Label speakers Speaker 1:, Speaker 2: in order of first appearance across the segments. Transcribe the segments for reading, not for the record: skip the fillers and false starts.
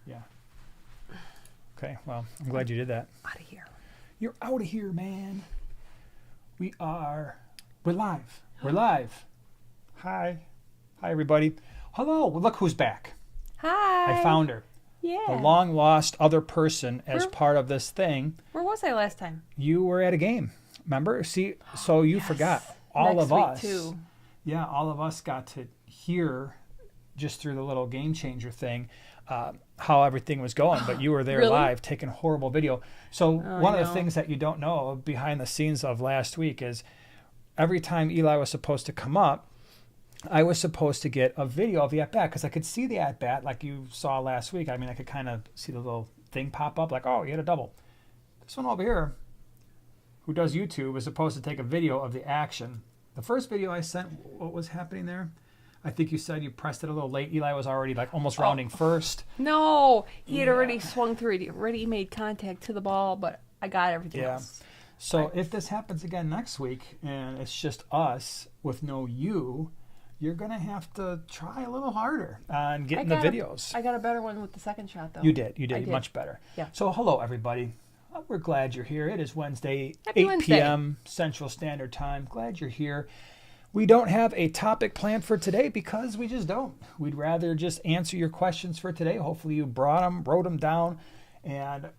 Speaker 1: Yeah. Okay, well, I'm glad you did that.
Speaker 2: Out of here.
Speaker 1: You're out of here, man. We're live. We're live. Hi, everybody. Hello, look who's back.
Speaker 2: Hi.
Speaker 1: I found her.
Speaker 2: Yeah.
Speaker 1: The long lost other person as part of this thing.
Speaker 2: Where was I last time?
Speaker 1: You were at a game, remember? See, so you forgot. All
Speaker 2: Next
Speaker 1: of
Speaker 2: week
Speaker 1: us.
Speaker 2: too.
Speaker 1: Yeah, all of us got to hear just through the little game changer thing how everything was going, but you were there
Speaker 2: Really?
Speaker 1: live taking horrible video. So one
Speaker 2: I
Speaker 1: of the
Speaker 2: know.
Speaker 1: things that you don't know behind the scenes of last week is every time Eli was supposed to come up, I was supposed to get a video of the at-bat because I could see the at-bat like you saw last week. I mean, I could kind of see the little thing pop up like, oh, you had a double. This one over here, who does YouTube, is supposed to take a video of the action. The first video I sent, what was happening there? I think you said you pressed it a little late. Eli was already like almost rounding first.
Speaker 2: No, he had already swung through it. He already made contact to the ball, but I got everything else.
Speaker 1: So if this happens again next week and it's just us with no you, you're going to have to try a little harder on getting the videos.
Speaker 2: I got a better one with the second shot, though.
Speaker 1: You did.
Speaker 2: I did.
Speaker 1: Much better.
Speaker 2: Yeah.
Speaker 1: So hello, everybody. We're glad you're here. It is Wednesday,
Speaker 2: Happy
Speaker 1: 8
Speaker 2: Wednesday.
Speaker 1: p.m. Central Standard Time. Glad you're here. We don't have a topic planned for today because we just don't. We'd rather just answer your questions for today. Hopefully you wrote them down, and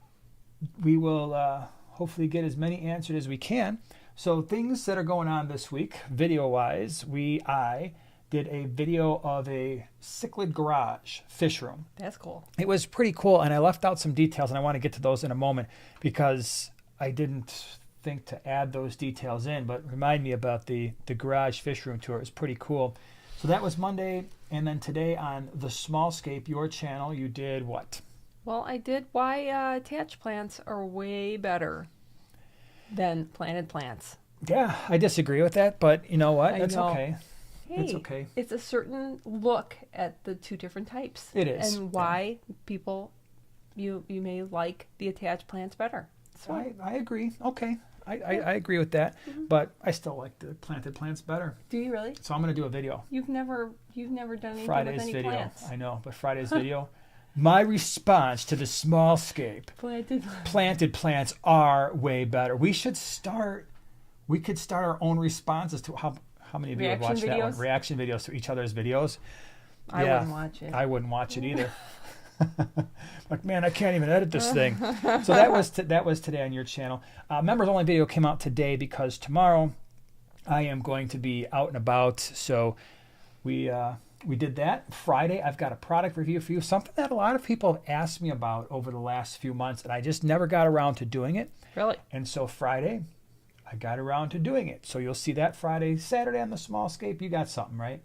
Speaker 1: we will hopefully get as many answered as we can. So things that are going on this week, video-wise, I did a video of a cichlid garage fish room.
Speaker 2: That's cool.
Speaker 1: It was pretty cool, and I left out some details, and I want to get to those in a moment because I didn't think to add those details in, but remind me about the garage fish room tour. It was pretty cool. So that was Monday, and then today on the SmallScape, your channel, you did what?
Speaker 2: Well, I did why attached plants are way better than planted plants.
Speaker 1: Yeah, I disagree with that, but you know what?
Speaker 2: I
Speaker 1: It's
Speaker 2: know.
Speaker 1: okay.
Speaker 2: Hey,
Speaker 1: It's okay.
Speaker 2: It's a certain look at the two different types.
Speaker 1: It is.
Speaker 2: And why people, you may like the attached plants better. So
Speaker 1: I agree. Okay. I agree with that, but I still like the planted plants better.
Speaker 2: do you really?
Speaker 1: So I'm going to do a video.
Speaker 2: You've never done anything
Speaker 1: Friday's
Speaker 2: with any
Speaker 1: video.
Speaker 2: plants.
Speaker 1: I know, but Friday's video. My response to the SmallScape. Planted plants are way better. We could start our own responses to how many of you have watched that one? Reaction videos to each other's videos.
Speaker 2: I wouldn't watch it.
Speaker 1: I wouldn't watch it either. Like, man, I can't even edit this thing. So that was today on your channel. Members only video came out today because tomorrow I am going to be out and about. So we did that. Friday, I've got a product review for you, something that a lot of people have asked me about over the last few months, and I just never got around to doing it.
Speaker 2: Really?
Speaker 1: And so Friday, I got around to doing it. So you'll see that Friday. Saturday on the SmallScape, you got something, right?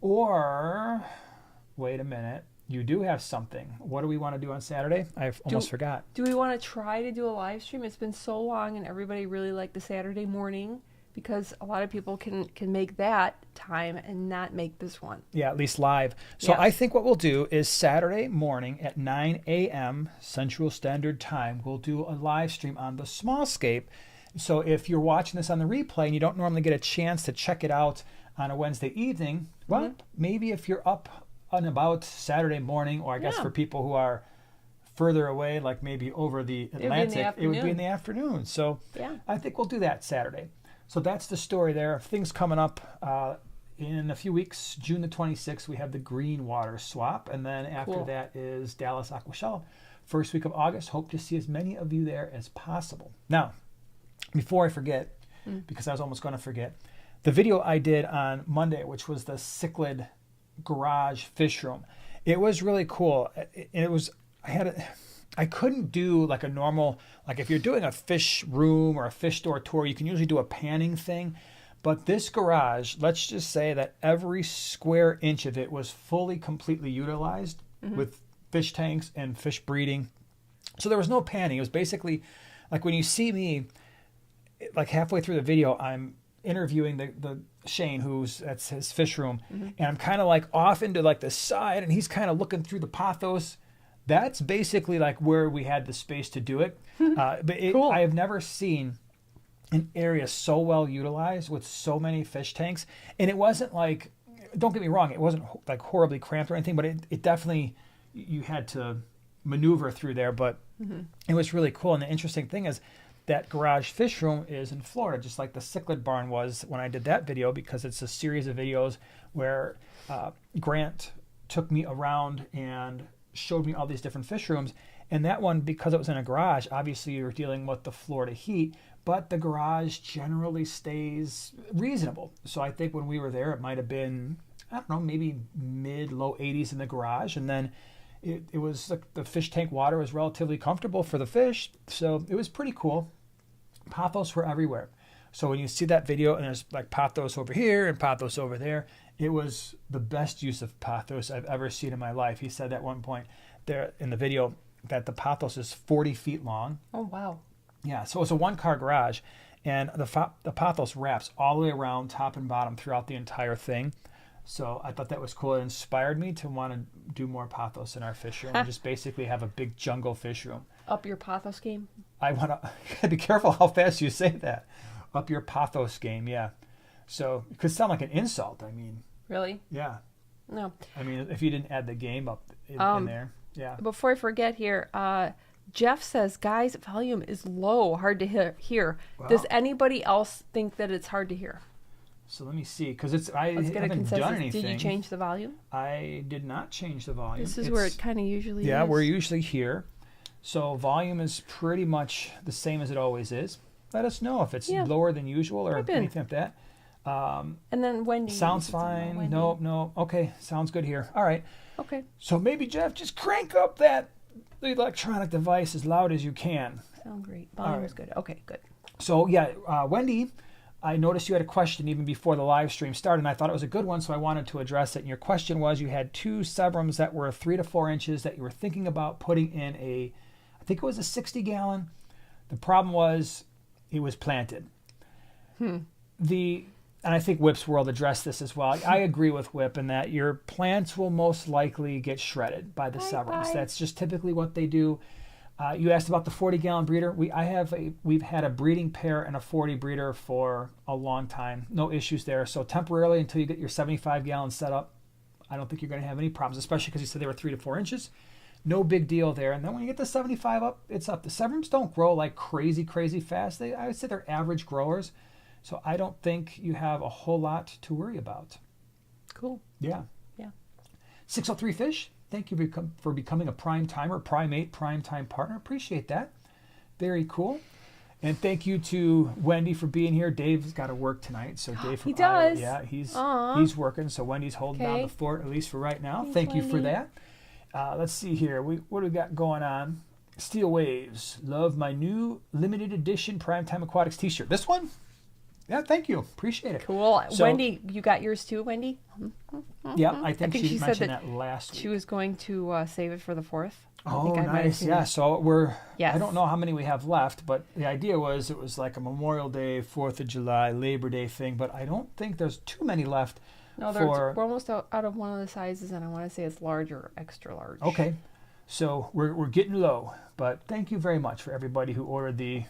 Speaker 1: Or, wait a minute, you do have something. What do we want to do on Saturday? I almost forgot.
Speaker 2: Do we want to try to do a live stream? It's been so long, and everybody really liked the Saturday morning because a lot of people can make that time and not make this one.
Speaker 1: Yeah, at least live. So
Speaker 2: Yeah.
Speaker 1: I think what we'll do is Saturday morning at 9 a.m. Central Standard Time, we'll do a live stream on the SmallScape. So if you're watching this on the replay and you don't normally get a chance to check it out on a Wednesday evening, well, maybe if you're up and about Saturday morning, or I guess for people who are further away, like maybe over the Atlantic, it would be in the afternoon. So I think we'll do that Saturday. So that's the story there. Things coming up in a few weeks. June the 26th, we have the green water swap. And then after that is Dallas Aquashell. First week of August. Hope to see as many of you there as possible. Now, before I forget, because I was almost going to forget, the video I did on Monday, which was the cichlid garage fish room, it was really cool. I couldn't do like a normal, like if you're doing a fish room or a fish store tour, you can usually do a panning thing. But this garage, let's just say that every square inch of it was fully, completely utilized with fish tanks and fish breeding. So there was no panning. It was basically like when you see me, like halfway through the video, I'm interviewing the Shane, that's his fish room, and I'm kind of like off into like the side, and he's kind of looking through the pothos. That's basically like where we had the space to do it. Cool. I have never seen an area so well utilized with so many fish tanks, and it wasn't like, don't get me wrong, it wasn't like horribly cramped or anything, but it definitely, you had to maneuver through there, but it was really cool. And the interesting thing is that garage fish room is in Florida, just like the cichlid barn was when I did that video, because it's a series of videos where Grant took me around and showed me all these different fish rooms. And that one, because it was in a garage, obviously you're dealing with the Florida heat, but the garage generally stays reasonable. So I think when we were there, it might have been, I don't know, maybe low 80s in the garage. And then it was like the fish tank water was relatively comfortable for the fish. So it was pretty cool. Pothos were everywhere. So when you see that video and there's like pothos over here and pothos over there, it was the best use of pothos I've ever seen in my life. He said at one point there in the video that the pothos is 40 feet long.
Speaker 2: Oh, wow.
Speaker 1: Yeah, so it's a one-car garage, and the pothos wraps all the way around, top and bottom, throughout the entire thing. So I thought that was cool. It inspired me to want to do more pothos in our fish room and just basically have a big jungle fish room.
Speaker 2: Up your pothos game?
Speaker 1: I want to be careful how fast you say that. Up your pothos game, yeah. So it could sound like an insult. I mean,
Speaker 2: really?
Speaker 1: Yeah.
Speaker 2: No.
Speaker 1: I mean, if you didn't add the game up in there, yeah.
Speaker 2: Before I forget here, Jeff says, guys, volume is low, hard to hear.
Speaker 1: Wow.
Speaker 2: Does anybody else think that it's hard to hear?
Speaker 1: So let me see, because I
Speaker 2: Let's get a
Speaker 1: haven't
Speaker 2: consensus.
Speaker 1: done anything.
Speaker 2: Did you change the volume?
Speaker 1: I did not change the volume.
Speaker 2: This is where it kind of usually is.
Speaker 1: Yeah, we're usually here. So volume is pretty much the same as it always is. Let us know if it's lower than usual or anything like that.
Speaker 2: And then Wendy.
Speaker 1: Sounds fine. No. Okay, sounds good here. All right.
Speaker 2: Okay.
Speaker 1: So maybe, Jeff, just crank up the electronic device as loud as you can.
Speaker 2: Sound great. Volume is good. Okay, good.
Speaker 1: So, yeah, Wendy, I noticed you had a question even before the live stream started, and I thought it was a good one, so I wanted to address it. And your question was you had 2 Severums that were 3 to 4 inches that you were thinking about putting in I think it was a 60-gallon. The problem was it was planted. And I think WhipsWorld addressed this as well. I agree with Whip in that your plants will most likely get shredded by the Severums. That's just typically what they do. You asked about the 40-gallon breeder. We've had a breeding pair and a 40 breeder for a long time. No issues there. So temporarily, until you get your 75-gallon set up, I don't think you're going to have any problems, especially because you said they were 3 to 4 inches. No big deal there. And then when you get the 75 up, it's up. The Severums don't grow like crazy fast. I would say they're average growers. So I don't think you have a whole lot to worry about.
Speaker 2: Cool.
Speaker 1: Yeah.
Speaker 2: Yeah.
Speaker 1: 603 Fish, thank you for becoming a primate, prime time partner. Appreciate that. Very cool. And thank you to Wendy for being here. Dave's got to work tonight, so Dave from
Speaker 2: He does.
Speaker 1: Iowa, he's working. So Wendy's holding down the fort, at least for right now. Thank you for that. Let's see here. What do we got going on? Steel Waves. Love my new limited edition Primetime Aquatics t-shirt. This one? Yeah, thank you. Appreciate it.
Speaker 2: Cool.
Speaker 1: So,
Speaker 2: Wendy, you got yours too, Wendy?
Speaker 1: Yeah, I think she
Speaker 2: said
Speaker 1: mentioned that last week.
Speaker 2: She was going to save it for the 4th.
Speaker 1: Oh, nice. Yeah, so I don't know how many we have left, but the idea was it was like a Memorial Day, 4th of July, Labor Day thing, but I don't think there's too many left.
Speaker 2: No, we're almost out of one of the sizes, and I want to say it's large or extra large.
Speaker 1: Okay. So we're getting low, but thank you very much for everybody who ordered the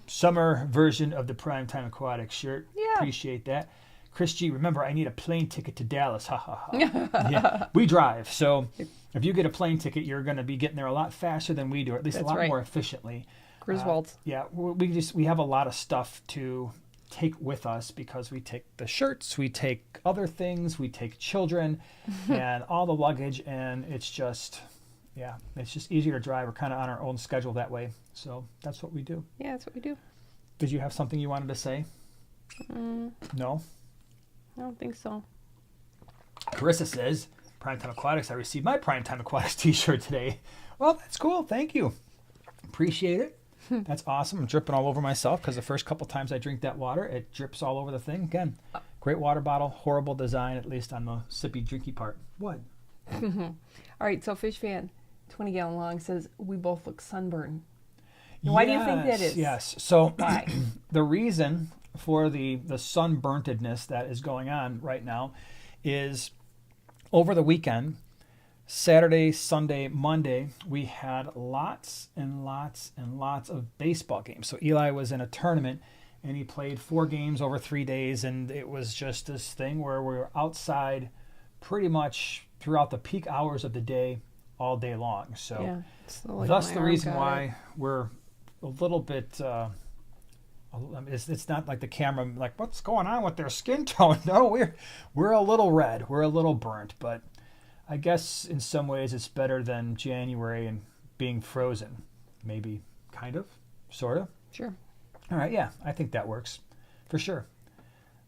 Speaker 1: summer version of the Primetime Aquatics shirt.
Speaker 2: Yeah.
Speaker 1: Appreciate that. Chris G, remember, I need a plane ticket to Dallas. Ha, ha, ha. Yeah, we drive. So if you get a plane ticket, you're going to be getting there a lot faster than we do, or at least a lot more efficiently.
Speaker 2: Griswold's.
Speaker 1: Yeah, we have a lot of stuff to take with us because we take the shirts, we take other things, we take children and all the luggage, and it's just easier to drive. We're kind of on our own schedule that way. So that's what we do.
Speaker 2: Yeah, that's what we do.
Speaker 1: Did you have something you wanted to say? No?
Speaker 2: I don't think so.
Speaker 1: Carissa says, Primetime Aquatics, I received my Primetime Aquatics t-shirt today. Well, that's cool. Thank you. Appreciate it. That's awesome. I'm dripping all over myself because the first couple times I drink that water, it drips all over the thing. Again, great water bottle, horrible design, at least on the sippy, drinky part. What?
Speaker 2: All right, so Fish Fan, 20-gallon long, says, we both look sunburned. Why do you think that is?
Speaker 1: Yes. So
Speaker 2: why?
Speaker 1: The reason for the sunburntedness that is going on right now is over the weekend, Saturday, Sunday, Monday, we had lots and lots and lots of baseball games. So Eli was in a tournament and he played 4 games over 3 days, and it was just this thing where we were outside pretty much throughout the peak hours of the day all day long. So
Speaker 2: Yeah, slowly
Speaker 1: thus
Speaker 2: my
Speaker 1: the
Speaker 2: arm
Speaker 1: reason
Speaker 2: got
Speaker 1: why
Speaker 2: it.
Speaker 1: we're a little bit, it's not like the camera, like, what's going on with their skin tone? No, we're a little red. We're a little burnt, but I guess in some ways it's better than January and being frozen. Maybe, kind of, sort of.
Speaker 2: Sure.
Speaker 1: All right, yeah, I think that works for sure.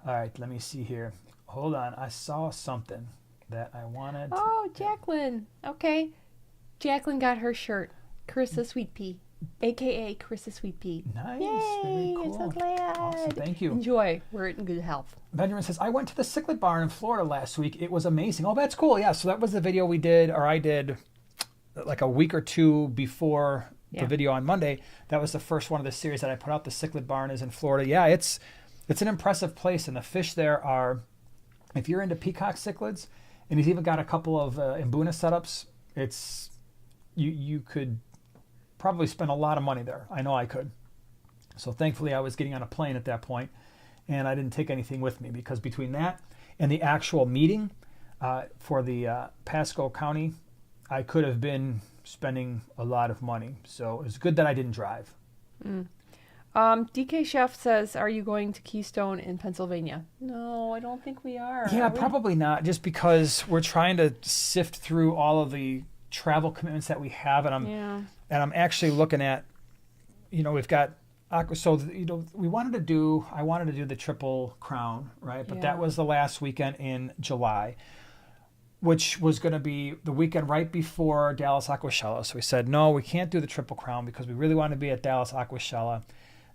Speaker 1: All right, let me see here. Hold on, I saw something that I wanted.
Speaker 2: Oh, Jaclyn. Okay. Jaclyn got her shirt. Carissa Sweet Pea, a.k.a. Carissa Sweet Pea.
Speaker 1: Nice,
Speaker 2: Yay,
Speaker 1: very cool.
Speaker 2: I'm so glad.
Speaker 1: Awesome, thank you.
Speaker 2: Enjoy. We're in good health.
Speaker 1: Benjamin says, I went to the cichlid barn in Florida last week. It was amazing. Oh, that's cool. Yeah, so that was the video we did, or I did like a week or two before the video on Monday. That was the first one of the series that I put out. The cichlid barn is in Florida. Yeah, it's an impressive place, and the fish there are, if you're into peacock cichlids, and he's even got a couple of Mbuna setups, it's you could probably spend a lot of money there. I know I could. So thankfully I was getting on a plane at that point, and I didn't take anything with me, because between that and the actual meeting for the Pasco County, I could have been spending a lot of money. So it was good that I didn't drive.
Speaker 2: DK Chef says, are you going to Keystone in Pennsylvania? No, I don't think we are.
Speaker 1: Yeah,
Speaker 2: Are we?
Speaker 1: probably not, just because we're trying to sift through all of the travel commitments that we have, and I'm actually looking at, we've got so I wanted to do the Triple Crown, right? But that was the last weekend in July, which was going to be the weekend right before Dallas Aquashella. So we said, no, we can't do the Triple Crown because we really want to be at Dallas Aquashella.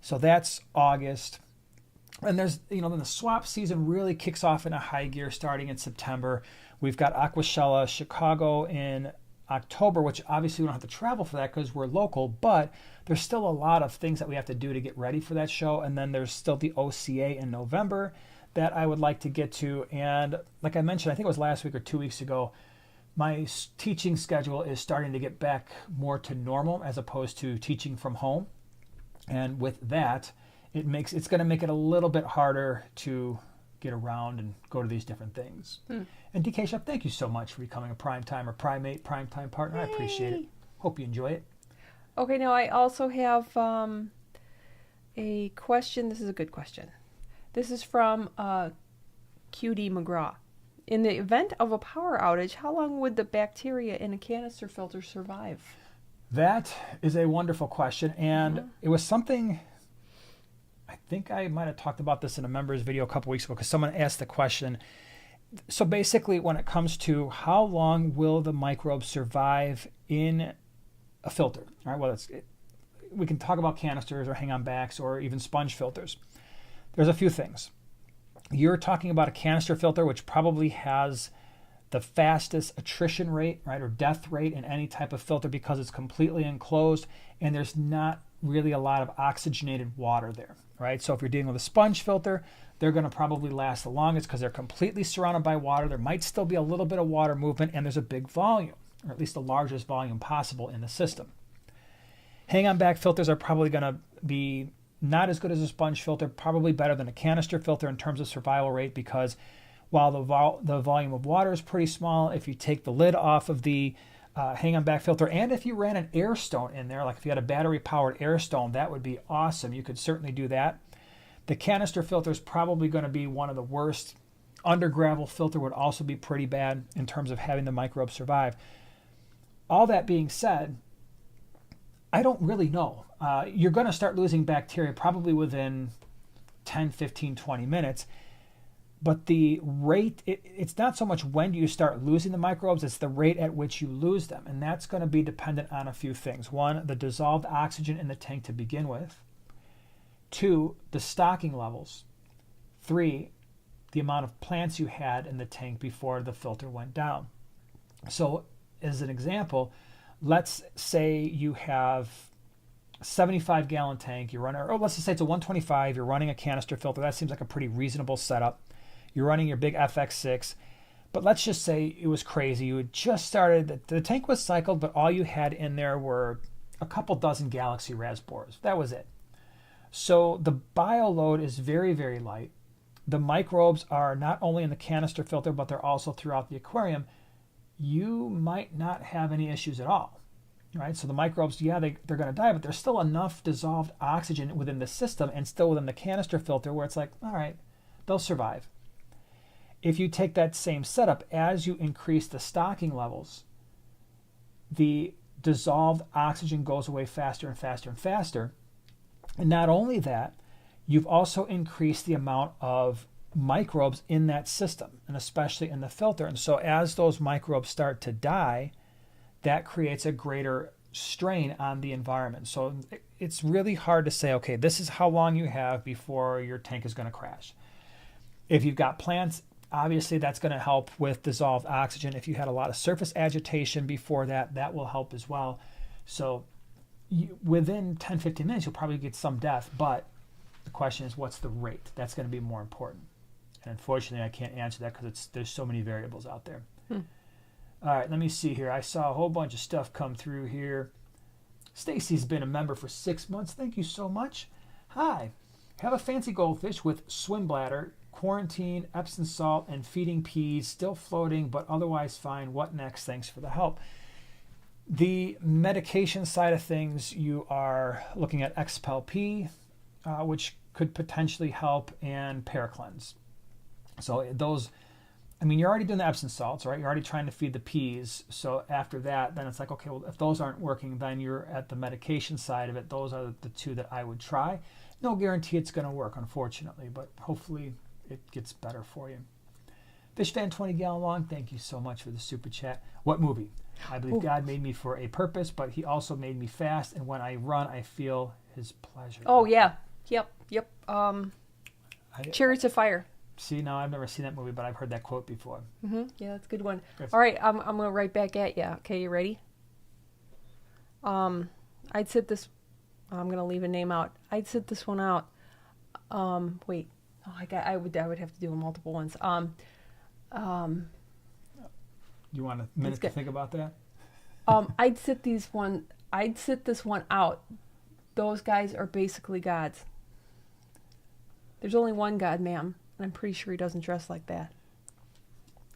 Speaker 1: So that's August. And there's, then the swap season really kicks off in a high gear starting in September. We've got Aquashella Chicago in October, which obviously we don't have to travel for that because we're local, but there's still a lot of things that we have to do to get ready for that show. And then there's still the OCA in November that I would like to get to. And like I mentioned, I think it was last week or 2 weeks ago, my teaching schedule is starting to get back more to normal as opposed to teaching from home. And with that, it's going to make it a little bit harder to get around and go to these different things. And DK Chef, thank you so much for becoming a primetime or primate primetime partner. I appreciate it. Hope you enjoy it.
Speaker 2: Okay, now I also have a question. This is a good question. This is from QD McGraw. In the event of a power outage, how long would the bacteria in a canister filter survive?
Speaker 1: That is a wonderful question, and it was something, I think I might have talked about this in a members video a couple weeks ago because someone asked the question. So basically, when it comes to how long will the microbes survive in a filter, all right? Well, we can talk about canisters or hang-on backs or even sponge filters. There's a few things. You're talking about a canister filter, which probably has the fastest attrition rate, right, or death rate in any type of filter because it's completely enclosed and there's not really a lot of oxygenated water there, right? So if you're dealing with a sponge filter, they're going to probably last the longest because they're completely surrounded by water. There might still be a little bit of water movement, and there's a big volume, or at least the largest volume possible in the system. Hang-on back filters are probably going to be not as good as a sponge filter, probably better than a canister filter in terms of survival rate, because while the volume of water is pretty small, if you take the lid off of the hang-on back filter, and if you ran an air stone in there, like if you had a battery-powered air stone, that would be awesome. You could certainly do that. The canister filter is probably going to be one of the worst. Under gravel filter would also be pretty bad in terms of having the microbes survive. All that being said, I don't really know. You're going to start losing bacteria probably within 10, 15, 20 minutes. But the rate, it's not so much when do you start losing the microbes, it's the rate at which you lose them. And that's going to be dependent on a few things. One, the dissolved oxygen in the tank to begin with. 2, the stocking levels. 3, the amount of plants you had in the tank before the filter went down. So as an example, let's say you have a 75-gallon tank, you're running, or let's just say it's a 125, you're running a canister filter. That seems like a pretty reasonable setup. You're running your big FX6, but let's just say it was crazy. You had just started, the tank was cycled, but all you had in there were a couple dozen Galaxy Raspborers. That was it. So the bio load is very, very light. The microbes are not only in the canister filter, but they're also throughout the aquarium. you might not have any issues at all. Right? So the microbes, yeah, they're going to die, but there's still enough dissolved oxygen within the system and still within the canister filter where it's like, all right, they'll survive. If you take that same setup, as you increase the stocking levels, the dissolved oxygen goes away faster and faster and faster. And not only that, you've also increased the amount of microbes in that system, and especially in the filter. And so as those microbes start to die, that creates a greater strain on the environment. So it's really hard to say, okay, this is how long you have before your tank is going to crash. If you've got plants, obviously that's going to help with dissolved oxygen. If you had a lot of surface agitation before that, that will help as well. So within 10-15 minutes, you'll probably get some death, but the question is, what's the rate? That's going to be more important. And unfortunately, I can't answer that because there's so many variables out there. All right, let me see here. I saw a whole bunch of stuff come through here. Stacy's been a member for 6 months. Thank you so much. Hi. Have a fancy goldfish with swim bladder, quarantine, Epsom salt, and feeding peas, still floating, but otherwise fine. What next? Thanks for the help. The medication side of things, you are looking at Expel P, which could potentially help, and Paracleanse. So those... I mean, you're already doing the Epsom salts, right? You're already trying to feed the peas. So after that, then it's like, okay, well, if those aren't working, then you're at the medication side of it. Those are the two that I would try. No guarantee it's going to work, unfortunately, but hopefully it gets better for you. Fish Fan 20 gallon long, thank you so much for the super chat. What movie? I believe God made me for a purpose, but he also made me fast, and when I run, I feel his pleasure.
Speaker 2: Oh, yeah. Yep. Chariots of Fire.
Speaker 1: See, now I've never seen that movie, but I've heard that quote before.
Speaker 2: Yeah, that's a good one. All right, I'm going to write back at you. Okay, you ready? I'd sit this... I'm going to leave a name out. I'd sit this one out. Wait. Oh, I would have to do multiple ones.
Speaker 1: You want a minute to think about that?
Speaker 2: I'd sit this one out. Those guys are basically gods. There's only one God, ma'am. And I'm pretty sure he doesn't dress like that.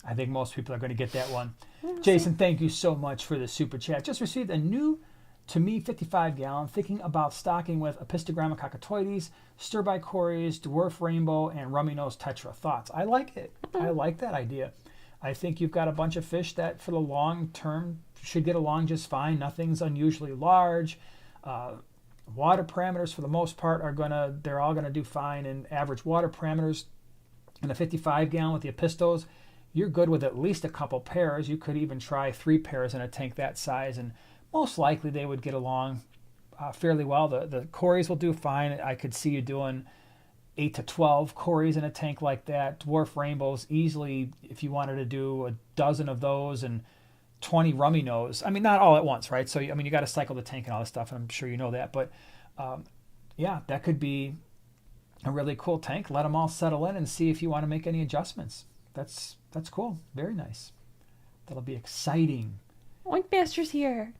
Speaker 1: I think most people are going to get that one. Jason, thank you so much for the super chat. Just received a new, to me, 55 gallon, thinking about stocking with Apistogramma cockatoides, stir-by Cories, dwarf rainbow, and rummy nose tetra. Thoughts? I like it. I like that idea. I think you've got a bunch of fish that for the long term should get along just fine. Nothing's unusually large. Water parameters for the most part they're all gonna do fine in average water parameters. In a 55 gallon with the Apistos, you're good with at least a couple pairs. You could even try 3 pairs in a tank that size, and most likely they would get along fairly well. The Cories will do fine. I could see you doing 8 to 12 Cories in a tank like that. Dwarf rainbows, easily, if you wanted to do a dozen of those, and 20 rummy nose. I mean, not all at once, right? So, I mean, you got to cycle the tank and all this stuff, and I'm sure you know that. But, yeah, that could be a really cool tank. Let them all settle in and see if you want to make any adjustments. That's cool. Very nice. That'll be exciting.
Speaker 2: Whitemaster's here.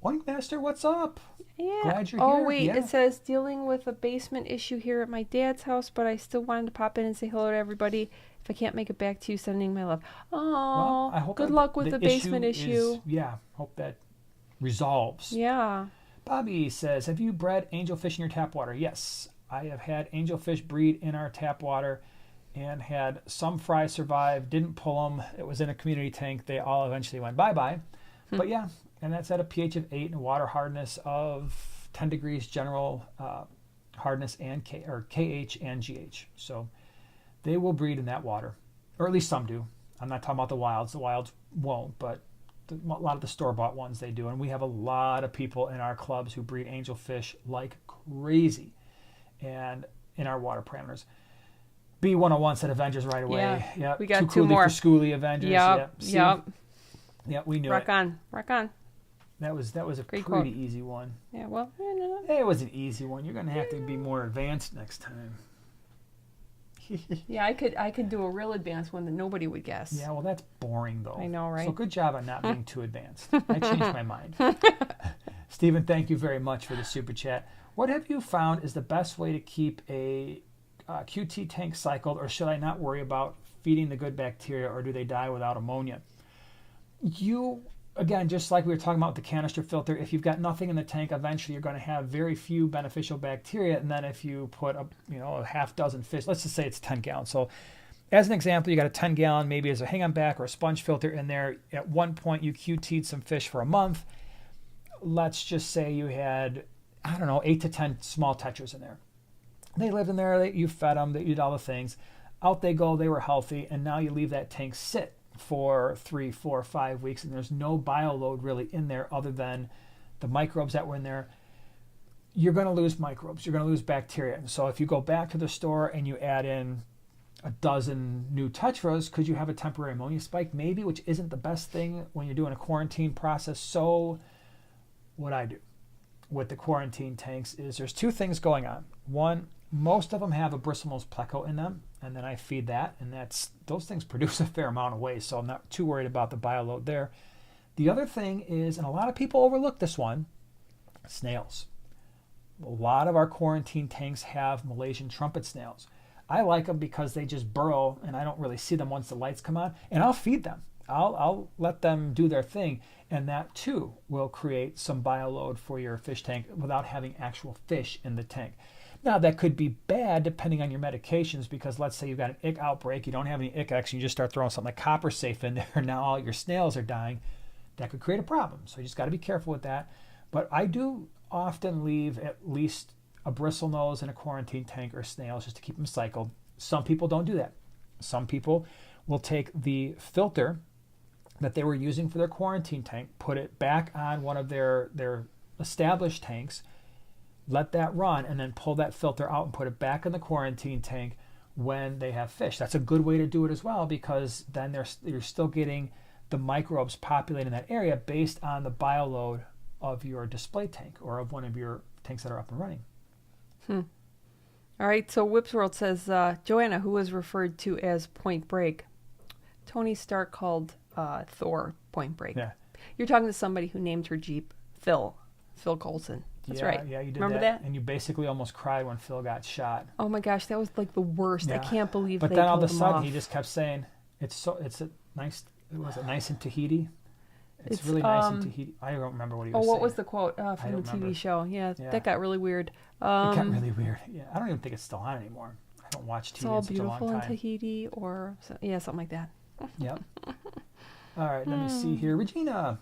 Speaker 1: Whitemaster, what's up?
Speaker 2: Yeah.
Speaker 1: Glad you're here.
Speaker 2: Oh, wait.
Speaker 1: Yeah.
Speaker 2: It says, dealing with a basement issue here at my dad's house, but I still wanted to pop in and say hello to everybody. If I can't make it back to you, sending my love. Oh, well, good luck with the basement issue.
Speaker 1: Hope that resolves.
Speaker 2: Yeah.
Speaker 1: Bobby says, have you bred angelfish in your tap water? Yes, I have had angelfish breed in our tap water and had some fry survive, didn't pull them. It was in a community tank. They all eventually went bye-bye. But yeah, and that's at a pH of 8 and water hardness of 10 degrees general hardness and KH and GH. So they will breed in that water, or at least some do. I'm not talking about the wilds. The wilds won't, but a lot of the store-bought ones they do. And we have a lot of people in our clubs who breed angelfish like crazy and in our water parameters. B101 said Avengers right away.
Speaker 2: Yeah,
Speaker 1: yep.
Speaker 2: We got
Speaker 1: Too
Speaker 2: two
Speaker 1: Cooley
Speaker 2: more.
Speaker 1: For Schooly Avengers.
Speaker 2: Yep.
Speaker 1: Yeah, we knew
Speaker 2: Rock
Speaker 1: it.
Speaker 2: on.
Speaker 1: That was a
Speaker 2: Great
Speaker 1: pretty
Speaker 2: quote.
Speaker 1: easy one.
Speaker 2: Yeah, well, no.
Speaker 1: It was an easy one. You're gonna have to be more advanced next time.
Speaker 2: Yeah, I could do a real advanced one that nobody would guess.
Speaker 1: Yeah, well, that's boring though.
Speaker 2: I know, right?
Speaker 1: So good job on not being too advanced. I changed my mind. Stephen, thank you very much for the super chat. What have you found is the best way to keep a QT tank cycled, or should I not worry about feeding the good bacteria, or do they die without ammonia? Again, just like we were talking about with the canister filter, if you've got nothing in the tank, eventually you're going to have very few beneficial bacteria. And then if you put a half dozen fish, let's just say it's 10 gallons. So as an example, you got a 10 gallon, maybe as a hang on back or a sponge filter in there. At one point you QT'd some fish for a month. Let's just say you had, 8 to 10 small tetras in there. They lived in there, you fed them, they eat all the things. Out they go, they were healthy, and now you leave that tank sit for 3, 4, 5 weeks, and there's no bioload really in there other than the microbes that were in there. You're going to lose microbes. You're going to lose bacteria. And so if you go back to the store and you add in a dozen new tetras, could you have a temporary ammonia spike? Maybe, which isn't the best thing when you're doing a quarantine process. So what I do with the quarantine tanks is there's two things going on. One, most of them have a bristlenose pleco in them, and then I feed that, and those things produce a fair amount of waste, so I'm not too worried about the bioload there. The other thing is, and a lot of people overlook this one, snails. A lot of our quarantine tanks have Malaysian trumpet snails. I like them because they just burrow, and I don't really see them once the lights come on, and I'll feed them. I'll let them do their thing, and that too will create some bioload for your fish tank without having actual fish in the tank. Now, that could be bad depending on your medications, because let's say you've got an ick outbreak, you don't have any ick X, and you just start throwing something like copper safe in there, and now all your snails are dying. That could create a problem. So you just got to be careful with that. But I do often leave at least a bristlenose in a quarantine tank or snails just to keep them cycled. Some people don't do that. Some people will take the filter that they were using for their quarantine tank, put it back on one of their established tanks, let that run, and then pull that filter out and put it back in the quarantine tank when they have fish. That's a good way to do it as well, because then you're still getting the microbes populating that area based on the bioload of your display tank or of one of your tanks that are up and running.
Speaker 2: All right, so WhipsWorld says, Joanna, who was referred to as Point Break, Tony Stark called Thor Point Break.
Speaker 1: Yeah.
Speaker 2: You're talking to somebody who named her Jeep Phil Coulson. That's right.
Speaker 1: Yeah, you did.
Speaker 2: Remember that?
Speaker 1: And you basically almost cried when Phil got shot.
Speaker 2: Oh my gosh, that was like the worst.
Speaker 1: Yeah.
Speaker 2: I can't believe
Speaker 1: But
Speaker 2: they
Speaker 1: then all
Speaker 2: pulled
Speaker 1: of a
Speaker 2: him
Speaker 1: sudden
Speaker 2: off.
Speaker 1: he just kept saying, it's a nice, was it nice in Tahiti? It's
Speaker 2: It's,
Speaker 1: really nice in Tahiti. I don't remember what he was saying.
Speaker 2: What was the quote from the TV show? Yeah, that got really weird.
Speaker 1: It got really weird. Yeah, I don't even think it's still on anymore. I don't watch TV
Speaker 2: It's all
Speaker 1: in such a long
Speaker 2: beautiful in
Speaker 1: time.
Speaker 2: Tahiti, or something like that.
Speaker 1: Yep. All right, let me see here. Regina,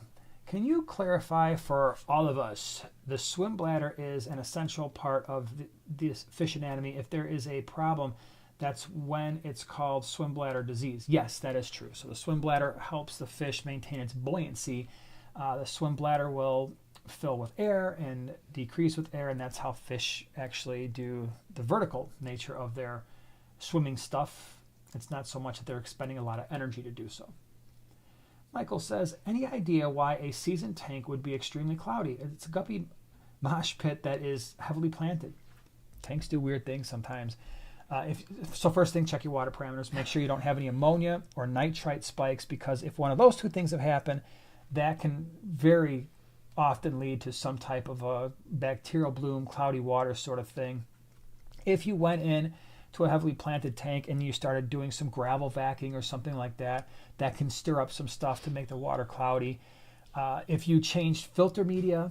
Speaker 1: can you clarify for all of us, the swim bladder is an essential part of this fish anatomy. If there is a problem, that's when it's called swim bladder disease. Yes, that is true. So the swim bladder helps the fish maintain its buoyancy. The swim bladder will fill with air and decrease with air, and that's how fish actually do the vertical nature of their swimming stuff. It's not so much that they're expending a lot of energy to do so. Michael says, any idea why a seasoned tank would be extremely cloudy? It's a guppy mosh pit that is heavily planted. Tanks do weird things sometimes. So first thing, check your water parameters. Make sure you don't have any ammonia or nitrite spikes, because if one of those two things have happened, that can very often lead to some type of a bacterial bloom, cloudy water sort of thing. If you went in to a heavily planted tank and you started doing some gravel vacuuming or something like that, that can stir up some stuff to make the water cloudy. If you changed filter media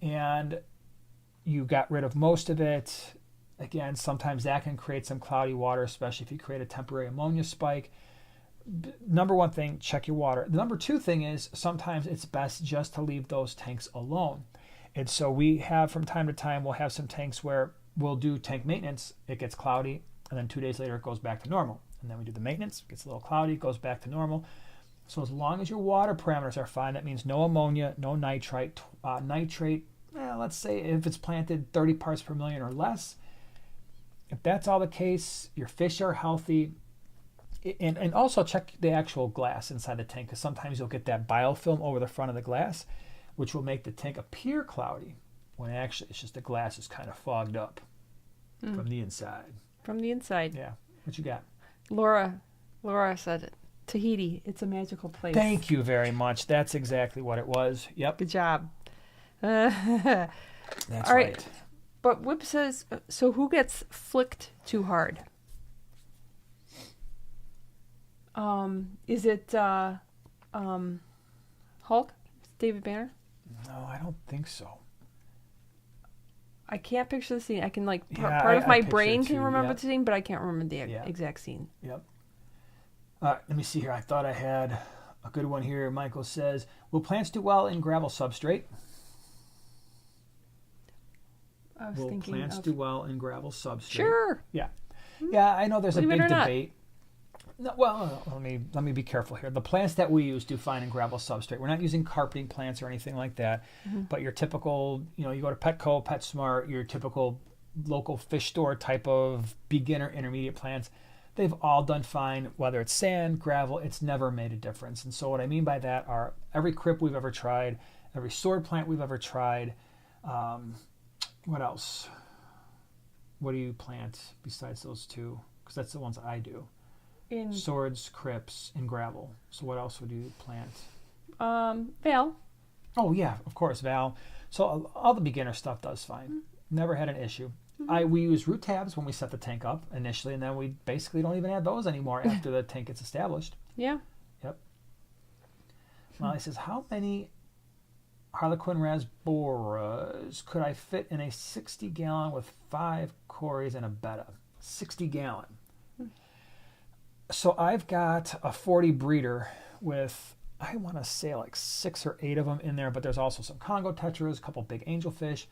Speaker 1: and you got rid of most of it, again, sometimes that can create some cloudy water, especially if you create a temporary ammonia spike. Number one thing, check your water. The number two thing is sometimes it's best just to leave those tanks alone. And so we have, from time to time, we'll have some tanks where we'll do tank maintenance, it gets cloudy, and then 2 days later it goes back to normal. And then we do the maintenance, it gets a little cloudy, it goes back to normal. So as long as your water parameters are fine, that means no ammonia, no nitrite. Nitrate, let's say if it's planted 30 parts per million or less, if that's all the case, your fish are healthy. And also check the actual glass inside the tank, because sometimes you'll get that biofilm over the front of the glass, which will make the tank appear cloudy, when actually it's just the glass is kind of fogged up from the inside.
Speaker 2: From the inside.
Speaker 1: Yeah. What you got?
Speaker 2: Laura said, Tahiti, it's a magical place.
Speaker 1: Thank you very much. That's exactly what it was. Yep.
Speaker 2: Good job.
Speaker 1: That's
Speaker 2: all right. But Whip says, so who gets flicked too hard? Is it Hulk? David Banner?
Speaker 1: No, I don't think so.
Speaker 2: I can't picture the scene. I can like
Speaker 1: Yeah,
Speaker 2: part of
Speaker 1: I
Speaker 2: my
Speaker 1: picture
Speaker 2: brain
Speaker 1: it
Speaker 2: can
Speaker 1: too,
Speaker 2: remember
Speaker 1: yep.
Speaker 2: the scene, but I can't remember the
Speaker 1: Yeah.
Speaker 2: exact scene.
Speaker 1: Yep. Let me see here. I thought I had a good one here. Michael says, will plants do well in gravel substrate?
Speaker 2: I was
Speaker 1: Will
Speaker 2: thinking
Speaker 1: plants
Speaker 2: of...
Speaker 1: do well in gravel substrate?
Speaker 2: Sure.
Speaker 1: Yeah. Yeah, I know there's a
Speaker 2: Believe it
Speaker 1: big
Speaker 2: or not.
Speaker 1: debate. No, well, let me be careful here. The plants that we use do fine in gravel substrate. We're not using carpeting plants or anything like that.
Speaker 2: Mm-hmm.
Speaker 1: But your typical, you go to Petco, PetSmart, your typical local fish store type of beginner intermediate plants, they've all done fine. Whether it's sand, gravel, it's never made a difference. And so what I mean by that are every crib we've ever tried, every sword plant we've ever tried. What else? What do you plant besides those two? Because that's the ones I do.
Speaker 2: In
Speaker 1: Swords, crypts, and gravel. So what else would you plant?
Speaker 2: Val.
Speaker 1: Oh yeah, of course, Val. So all the beginner stuff does fine. Never had an issue. We use root tabs when we set the tank up initially, and then we basically don't even add those anymore after the tank gets established.
Speaker 2: Yeah.
Speaker 1: Yep. Molly says, how many Harlequin rasboras could I fit in a 60-gallon with 5 Corys and a betta? 60-gallon. So I've got a 40 breeder with, I want to say like 6 or 8 of them in there, but there's also some Congo tetras, a couple big angelfish.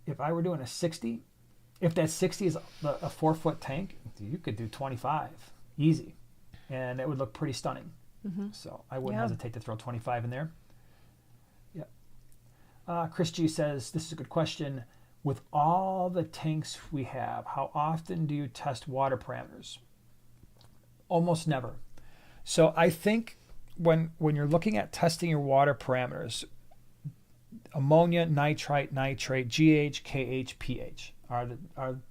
Speaker 1: If I were doing a 60, if that 60 is a 4-foot tank, you could do 25, easy. And it would look pretty stunning.
Speaker 2: Mm-hmm.
Speaker 1: So I wouldn't hesitate to throw 25 in there. Yeah. Chris G says, this is a good question. With all the tanks we have, how often do you test water parameters? Almost never. So I think when you're looking at testing your water parameters, ammonia, nitrite, nitrate, GH, KH, pH are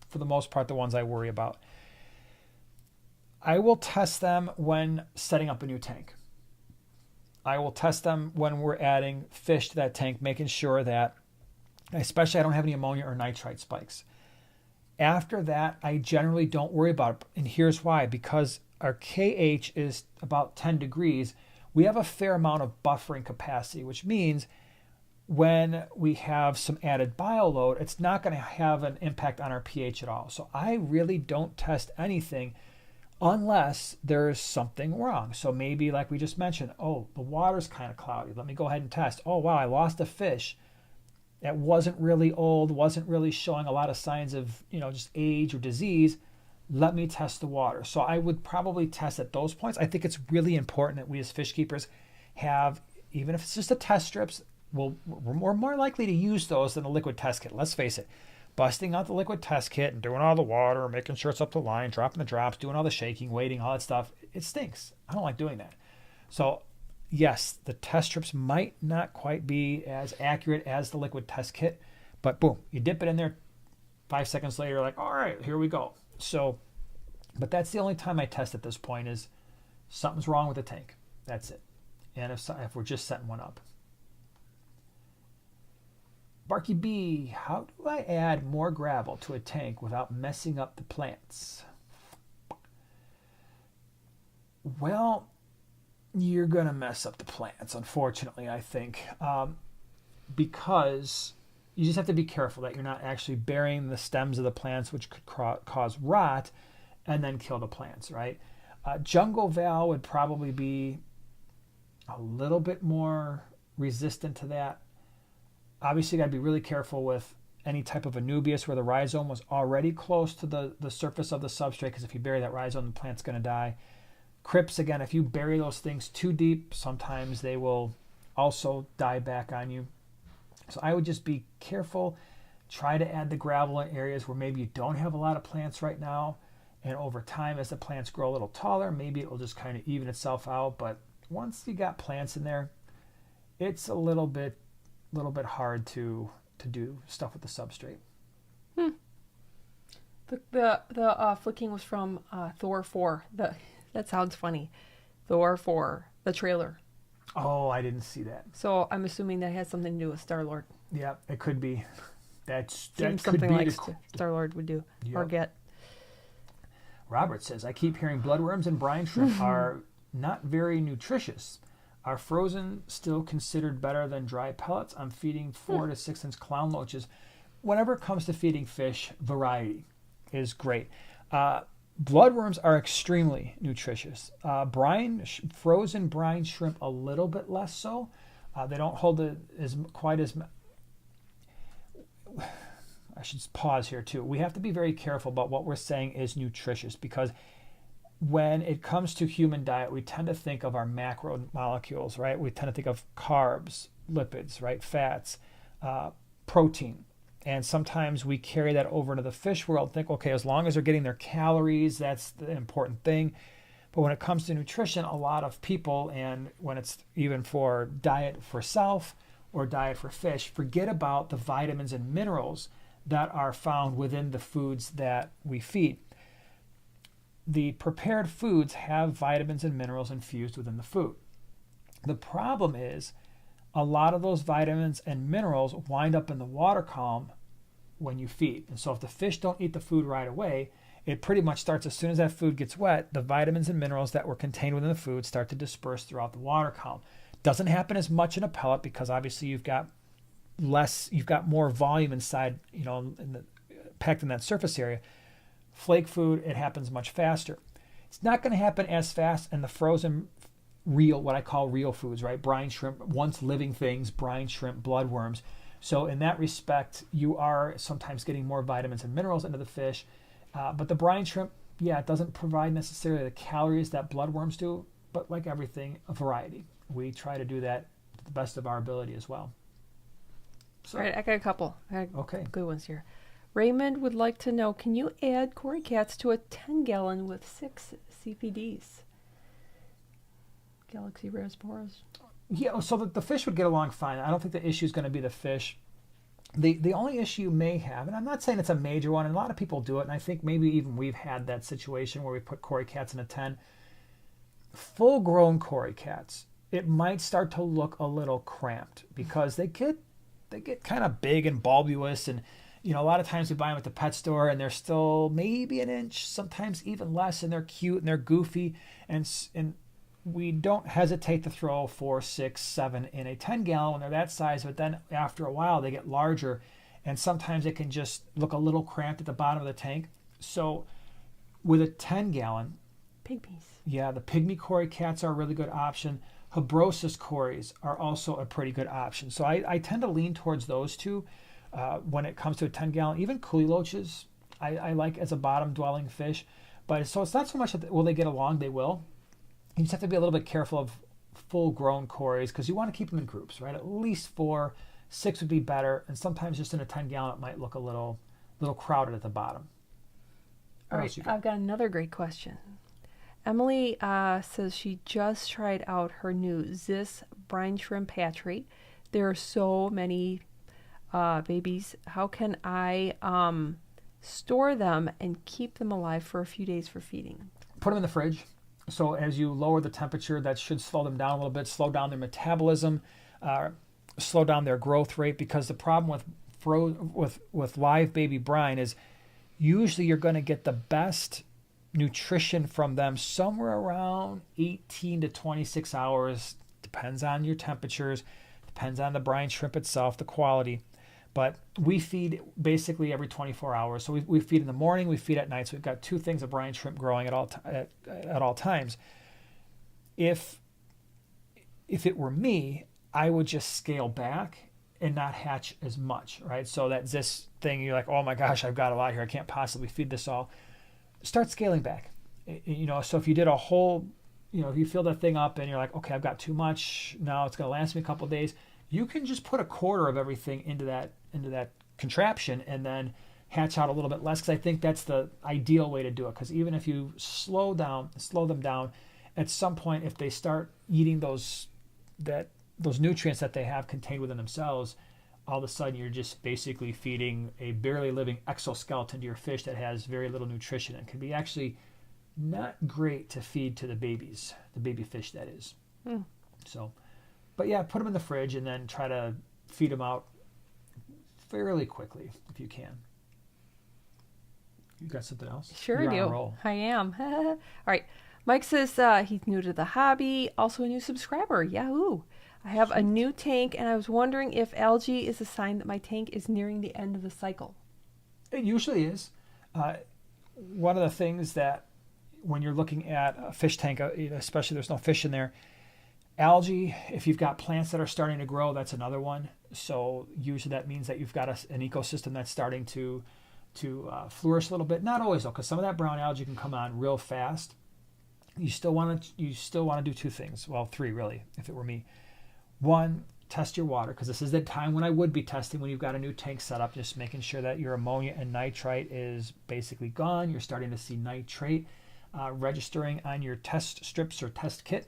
Speaker 1: for the most part the ones I worry about. I will test them when setting up a new tank. I will test them when we're adding fish to that tank, making sure that, especially I don't have any ammonia or nitrite spikes. After that, I generally don't worry about it. And here's why. Because our KH is about 10 degrees, we have a fair amount of buffering capacity, which means when we have some added bioload, it's not going to have an impact on our pH at all. So I really don't test anything unless there's something wrong. So maybe like we just mentioned, oh, the water's kind of cloudy. Let me go ahead and test. Oh, wow, I lost a fish that wasn't really old, wasn't really showing a lot of signs of, just age or disease. Let me test the water. So I would probably test at those points. I think it's really important that we as fish keepers have, even if it's just a test strips, we're more likely to use those than a liquid test kit. Let's face it, busting out the liquid test kit and doing all the water, making sure it's up to line, dropping the drops, doing all the shaking, waiting, all that stuff, it stinks. I don't like doing that. So yes, the test strips might not quite be as accurate as the liquid test kit, but boom, you dip it in there, 5 seconds later, like, all right, here we go. So, but that's the only time I test at this point is something's wrong with the tank. That's it. And if we're just setting one up. Barky B, how do I add more gravel to a tank without messing up the plants? Well, you're going to mess up the plants, unfortunately, I think, because you just have to be careful that you're not actually burying the stems of the plants, which could cause rot and then kill the plants, right? Jungle Val would probably be a little bit more resistant to that. Obviously, you got to be really careful with any type of anubias where the rhizome was already close to the surface of the substrate, because if you bury that rhizome, the plant's going to die. Crypts, again, if you bury those things too deep, sometimes they will also die back on you. So I would just be careful. Try to add the gravel in areas where maybe you don't have a lot of plants right now. And over time, as the plants grow a little taller, maybe it will just kind of even itself out. But once you got plants in there, it's a little bit hard to do stuff with the substrate.
Speaker 2: The flicking was from Thor 4. That sounds funny. Thor 4, the trailer.
Speaker 1: Oh, I didn't see that.
Speaker 2: So I'm assuming that has something to do with Star-Lord.
Speaker 1: Yeah, it could be. That
Speaker 2: Seems
Speaker 1: could
Speaker 2: something
Speaker 1: be
Speaker 2: like Star-Lord would do or get.
Speaker 1: Robert says, I keep hearing bloodworms and brine shrimp are not very nutritious. Are frozen still considered better than dry pellets? I'm feeding 4 to 6 inch clown loaches. Whenever it comes to feeding fish, variety is great. Bloodworms are extremely nutritious. Frozen brine shrimp a little bit less so. They don't hold quite as. I should pause here too. We have to be very careful about what we're saying is nutritious, because when it comes to human diet, we tend to think of our macromolecules, right? We tend to think of carbs, lipids, right? Fats, protein. And sometimes we carry that over into the fish world, think, okay, as long as they're getting their calories, that's the important thing. But when it comes to nutrition, a lot of people, and when it's even for diet for self or diet for fish, forget about the vitamins and minerals that are found within the foods that we feed. The prepared foods have vitamins and minerals infused within the food. The problem is a lot of those vitamins and minerals wind up in the water column when you feed. And so if the fish don't eat the food right away, it pretty much starts as soon as that food gets wet, the vitamins and minerals that were contained within the food start to disperse throughout the water column. Doesn't happen as much in a pellet because obviously you've got more volume inside, packed in that surface area. Flake food, it happens much faster. It's not going to happen as fast in the frozen what I call real foods, right? Brine shrimp, once living things, brine shrimp, bloodworms. So in that respect, you are sometimes getting more vitamins and minerals into the fish. But the brine shrimp, it doesn't provide necessarily the calories that bloodworms do, but like everything, a variety. We try to do that to the best of our ability as well.
Speaker 2: So, all right, I got a couple.
Speaker 1: Okay.
Speaker 2: Good ones here. Raymond would like to know, can you add Cory cats to a 10-gallon with 6 CPDs? Galaxy Raspberries.
Speaker 1: Yeah, so the fish would get along fine. I don't think the issue is going to be the fish. The only issue you may have, and I'm not saying it's a major one, and a lot of people do it, and I think maybe even we've had that situation where we put Cory cats in a 10. Full-grown Cory cats, it might start to look a little cramped because they get kind of big and bulbous, and a lot of times we buy them at the pet store and they're still maybe an inch, sometimes even less, and they're cute and they're goofy, and we don't hesitate to throw 4, 6, 7 in a 10-gallon when they're that size, but then after a while they get larger, and sometimes it can just look a little cramped at the bottom of the tank. So with a 10-gallon,
Speaker 2: pygmies.
Speaker 1: Yeah, the pygmy Cory cats are a really good option. Habrosus Corys are also a pretty good option. So I tend to lean towards those two when it comes to a 10-gallon. Even coolie loaches I like as a bottom-dwelling fish. But so it's not so much that will they get along, they will. You just have to be a little bit careful of full-grown Corys because you want to keep them in groups, right? At least 4, 6 would be better. And sometimes just in a 10-gallon it might look a little crowded at the bottom.
Speaker 2: All right, I've got another great question. Emily says she just tried out her new Zis brine shrimp hatchery. There are so many babies. How can I store them and keep them alive for a few days for feeding?
Speaker 1: Put them in the fridge. So as you lower the temperature, that should slow them down a little bit, slow down their metabolism, slow down their growth rate. Because the problem with live baby brine is usually you're going to get the best nutrition from them somewhere around 18 to 26 hours. Depends on your temperatures, depends on the brine shrimp itself, the quality. But we feed basically every 24 hours. So we feed in the morning, we feed at night. So we've got 2 things of brine shrimp growing at all times. If it were me, I would just scale back and not hatch as much, right? So that's this thing, you're like, oh my gosh, I've got a lot here. I can't possibly feed this all. Start scaling back. So if you did a whole, if you fill that thing up and you're like, okay, I've got too much, now it's going to last me a couple of days, you can just put a quarter of everything into that contraption and then hatch out a little bit less, because I think that's the ideal way to do it. Because even if you slow them down, at some point, if they start eating those nutrients that they have contained within themselves, all of a sudden you're just basically feeding a barely living exoskeleton to your fish that has very little nutrition and can be actually not great to feed to the babies, the baby fish that is. So, but yeah, put them in the fridge and then try to feed them out fairly quickly if you can. You got something else?
Speaker 2: Sure do. I am. All right. Mike says he's new to the hobby, also a new subscriber. Yahoo! I have a new tank, and I was wondering if algae is a sign that my tank is nearing the end of the cycle.
Speaker 1: It usually is. One of the things that when you're looking at a fish tank, especially there's no fish in there, algae, if you've got plants that are starting to grow, that's another one. So usually that means that you've got an ecosystem that's starting to flourish a little bit. Not always though, because some of that brown algae can come on real fast. You still want to do two things. Well, three really, if it were me. One, test your water, because this is the time when I would be testing when you've got a new tank set up, just making sure that your ammonia and nitrite is basically gone. You're starting to see nitrate registering on your test strips or test kit.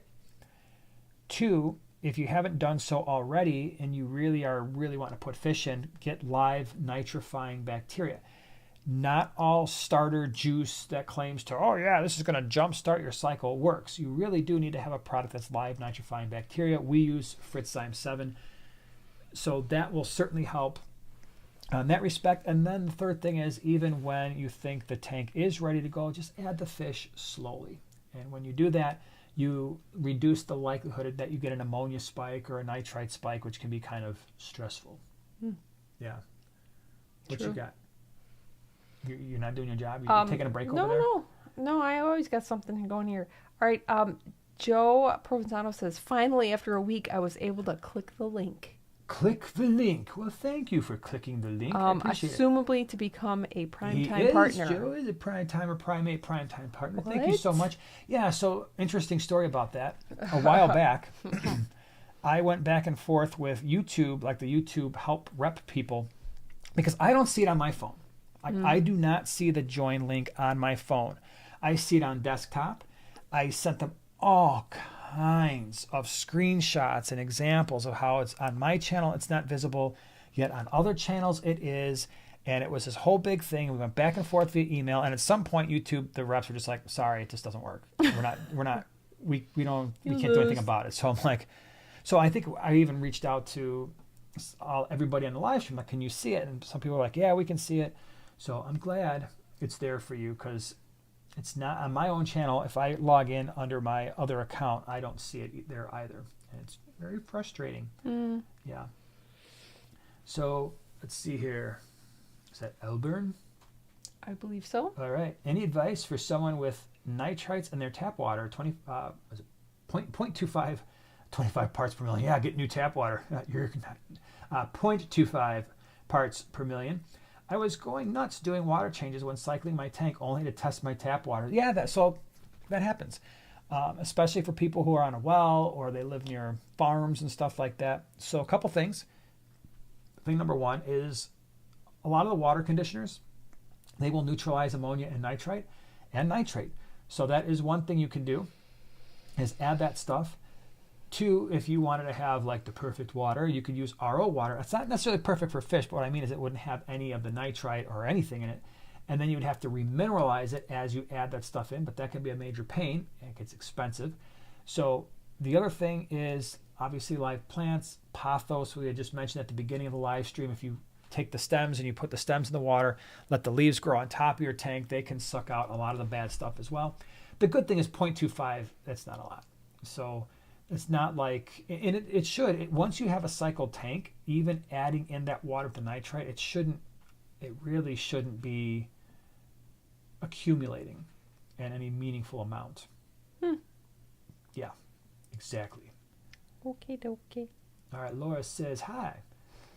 Speaker 1: Two, if you haven't done so already and you really want to put fish in, get live nitrifying bacteria. Not all starter juice that claims to, oh yeah, this is going to jumpstart your cycle works. You really do need to have a product that's live nitrifying bacteria. We use Fritzzyme 7. So that will certainly help in that respect. And then the third thing is, even when you think the tank is ready to go, just add the fish slowly. And when you do that, you reduce the likelihood that you get an ammonia spike or a nitrite spike, which can be kind of stressful. Yeah. What
Speaker 2: True.
Speaker 1: you got? You're not doing your job? You're taking a break over there?
Speaker 2: No, I always got something going here. All right, Joe Provenzano says, finally, after a week, I was able to click the link.
Speaker 1: Click the link. Well, thank you for clicking the link. I appreciate
Speaker 2: assumably to become a primetime
Speaker 1: he
Speaker 2: partner.
Speaker 1: Joe is a primetime or primate primetime partner. What? Thank you so much. Yeah, so interesting story about that. A while back, I went back and forth with YouTube, like the YouTube help rep people, because I don't see it on my phone. I do not see the join link on my phone. I see it on desktop. I sent them all kinds of screenshots and examples of how it's on my channel. It's not visible, yet on other channels it is. And it was this whole big thing. We went back and forth via email. And at some point, YouTube, the reps were just like, "Sorry, it just doesn't work. We can't do anything about it." So I'm like, so I think I even reached out to everybody on the live stream, like, "Can you see it?" And some people were like, "Yeah, we can see it." So I'm glad it's there for you, because it's not on my own channel. If I log in under my other account, I don't see it there either. And it's very frustrating. Yeah. So let's see here. Is that Elburn?
Speaker 2: I believe so.
Speaker 1: All right. Any advice for someone with nitrites in their tap water? 0.25 parts per million. Yeah, get new tap water. 0.25 parts per million. I was going nuts doing water changes when cycling my tank, only to test my tap water. Yeah, that happens, especially for people who are on a well or they live near farms and stuff like that. So a couple things. Thing number one is a lot of the water conditioners, they will neutralize ammonia and nitrite and nitrate. So that is one thing you can do, is add that stuff. Two, if you wanted to have like the perfect water, you could use RO water. It's not necessarily perfect for fish, but what I mean is it wouldn't have any of the nitrite or anything in it. And then you would have to remineralize it as you add that stuff in, but that can be a major pain and it gets expensive. So the other thing is obviously live plants, pothos, we had just mentioned at the beginning of the live stream. If you take the stems and you put the stems in the water, let the leaves grow on top of your tank, they can suck out a lot of the bad stuff as well. The good thing is 0.25, that's not a lot. So it's not like, and it should, once you have a cycled tank, even adding in that water with the nitrite, it really shouldn't be accumulating in any meaningful amount. Yeah, exactly.
Speaker 2: Okay.
Speaker 1: All right, Laura says, hi,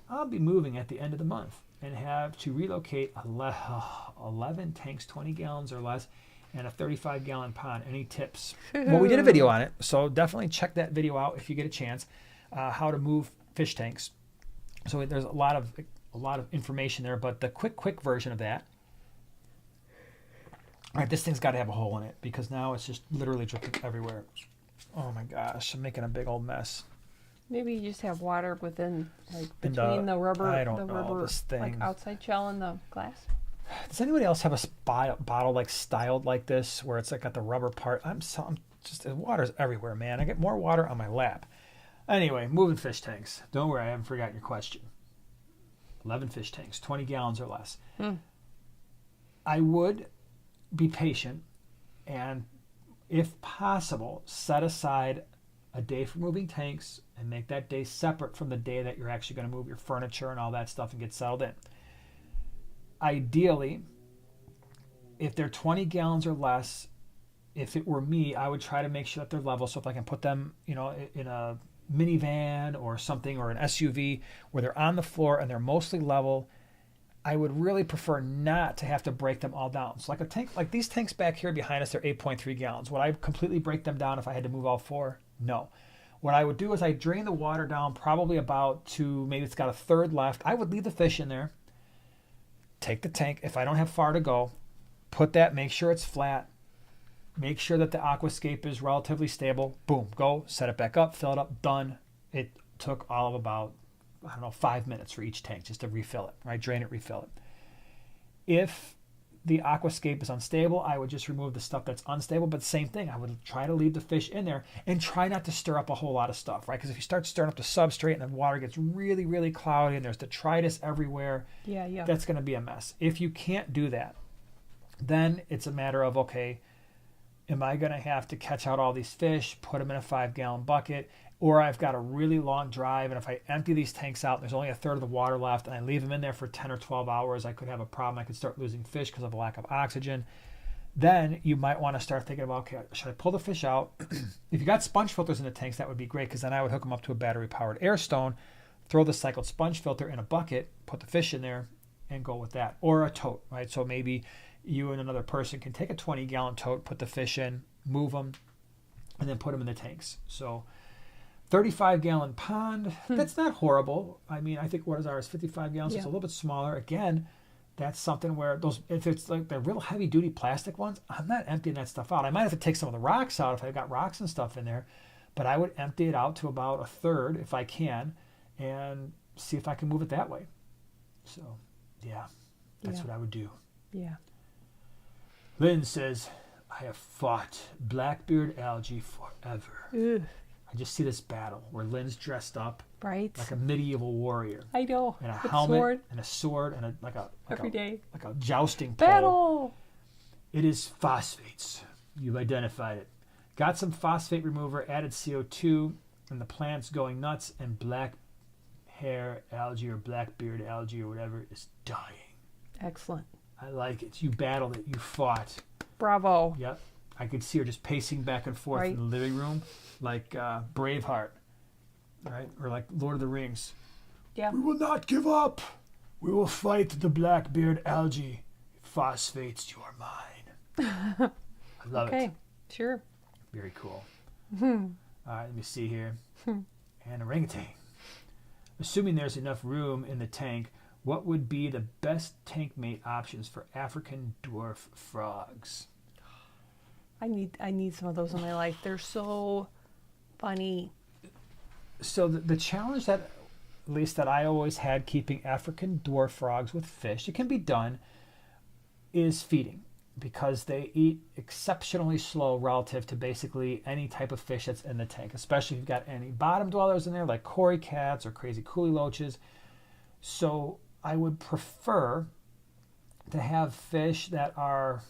Speaker 1: I'll be moving at the end of the month and have to relocate 11 tanks, 20 gallons or less, and a 35-gallon pond. Any tips? Well, we did a video on it, so definitely check that video out if you get a chance. How to move fish tanks. So there's a lot of information there, but the quick version of that. All right, this thing's got to have a hole in it because now it's just literally dripping everywhere. Oh my gosh, I'm making a big old mess.
Speaker 2: Maybe you just have water within, like between the rubber,
Speaker 1: I don't know, this thing.
Speaker 2: like outside shell and the glass.
Speaker 1: Does anybody else have a bottle like styled like this where it's like got the rubber part? I'm just, the water's everywhere, man. I get more water on my lap. Anyway, moving fish tanks. Don't worry, I haven't forgotten your question. 11 fish tanks, 20 gallons or less. I would be patient, and If possible, set aside a day for moving tanks and make that day separate from the day that you're actually going to move your furniture and all that stuff and get settled in. Ideally, if they're 20 gallons or less, if it were me, I would try to make sure that they're level. So if I can put them, in a minivan or something, or an SUV where they're on the floor and they're mostly level, I would really prefer not to have to break them all down. So like a tank, like these tanks back here behind us, they're 8.3 gallons. Would I completely break them down if I had to move all four? No. What I would do is I drain the water down probably about to, maybe it's got a third left. I would leave the fish in there, take the tank. If I don't have far to go, put that, make sure it's flat, make sure that the aquascape is relatively stable. Boom, go, set it back up, fill it up, done. It took all of about, 5 minutes for each tank just to refill it, right? Drain it, refill it. If the aquascape is unstable, I would just remove the stuff that's unstable, but same thing, I would try to leave the fish in there and try not to stir up a whole lot of stuff, right? Because if you start stirring up the substrate and the water gets really, really cloudy and there's detritus everywhere, that's going to be a mess. If you can't do that, then it's a matter of, okay, am I going to have to catch out all these fish, put them in a 5-gallon bucket, or I've got a really long drive, and if I empty these tanks out and there's only a third of the water left and I leave them in there for 10 or 12 hours, I could have a problem. I could start losing fish because of a lack of oxygen. Then you might want to start thinking about, okay, should I pull the fish out? If you got sponge filters in the tanks, that would be great, because then I would hook them up to a battery-powered air stone, throw the cycled sponge filter in a bucket, put the fish in there, and go with that. Or a tote, right? So maybe you and another person can take a 20-gallon tote, put the fish in, move them, and then put them in the tanks. So 35-gallon pond, that's not horrible. I mean, I think, what is ours, 55 gallons? It's a little bit smaller. Again, that's something where if it's like the real heavy-duty plastic ones, I'm not emptying that stuff out. I might have to take some of the rocks out if I've got rocks and stuff in there, but I would empty it out to about a third if I can and see if I can move it that way. So, that's what I would do.
Speaker 2: Yeah.
Speaker 1: Lynn says, I have fought Blackbeard algae forever.
Speaker 2: Ugh.
Speaker 1: I just see this battle where Lynn's dressed up
Speaker 2: Right.
Speaker 1: like a medieval warrior.
Speaker 2: I know.
Speaker 1: And a
Speaker 2: With
Speaker 1: helmet
Speaker 2: sword.
Speaker 1: and a sword and
Speaker 2: Every day.
Speaker 1: like a jousting pole.
Speaker 2: Battle.
Speaker 1: It is phosphates. You've identified it. Got some phosphate remover, added CO2, and the plant's going nuts, and black hair algae or blackbeard algae or whatever is dying.
Speaker 2: Excellent.
Speaker 1: I like it. You battled it. You fought.
Speaker 2: Bravo.
Speaker 1: Yep. I could see her just pacing back and forth in the living room like Braveheart, right? Or like Lord of the Rings.
Speaker 2: Yeah.
Speaker 1: We will not give up. We will fight the Blackbeard algae. Phosphates, you are mine. I love it.
Speaker 2: Okay. Sure.
Speaker 1: Very cool. All right, let me see here. And orangutan. Assuming there's enough room in the tank, what would be the best tank mate options for African dwarf frogs?
Speaker 2: I need some of those in my life. They're so funny.
Speaker 1: So the challenge that, at least that I always had keeping African dwarf frogs with fish, it can be done, is feeding, because they eat exceptionally slow relative to basically any type of fish that's in the tank, especially if you've got any bottom dwellers in there like Cory cats or crazy coolie loaches. So I would prefer to have fish that are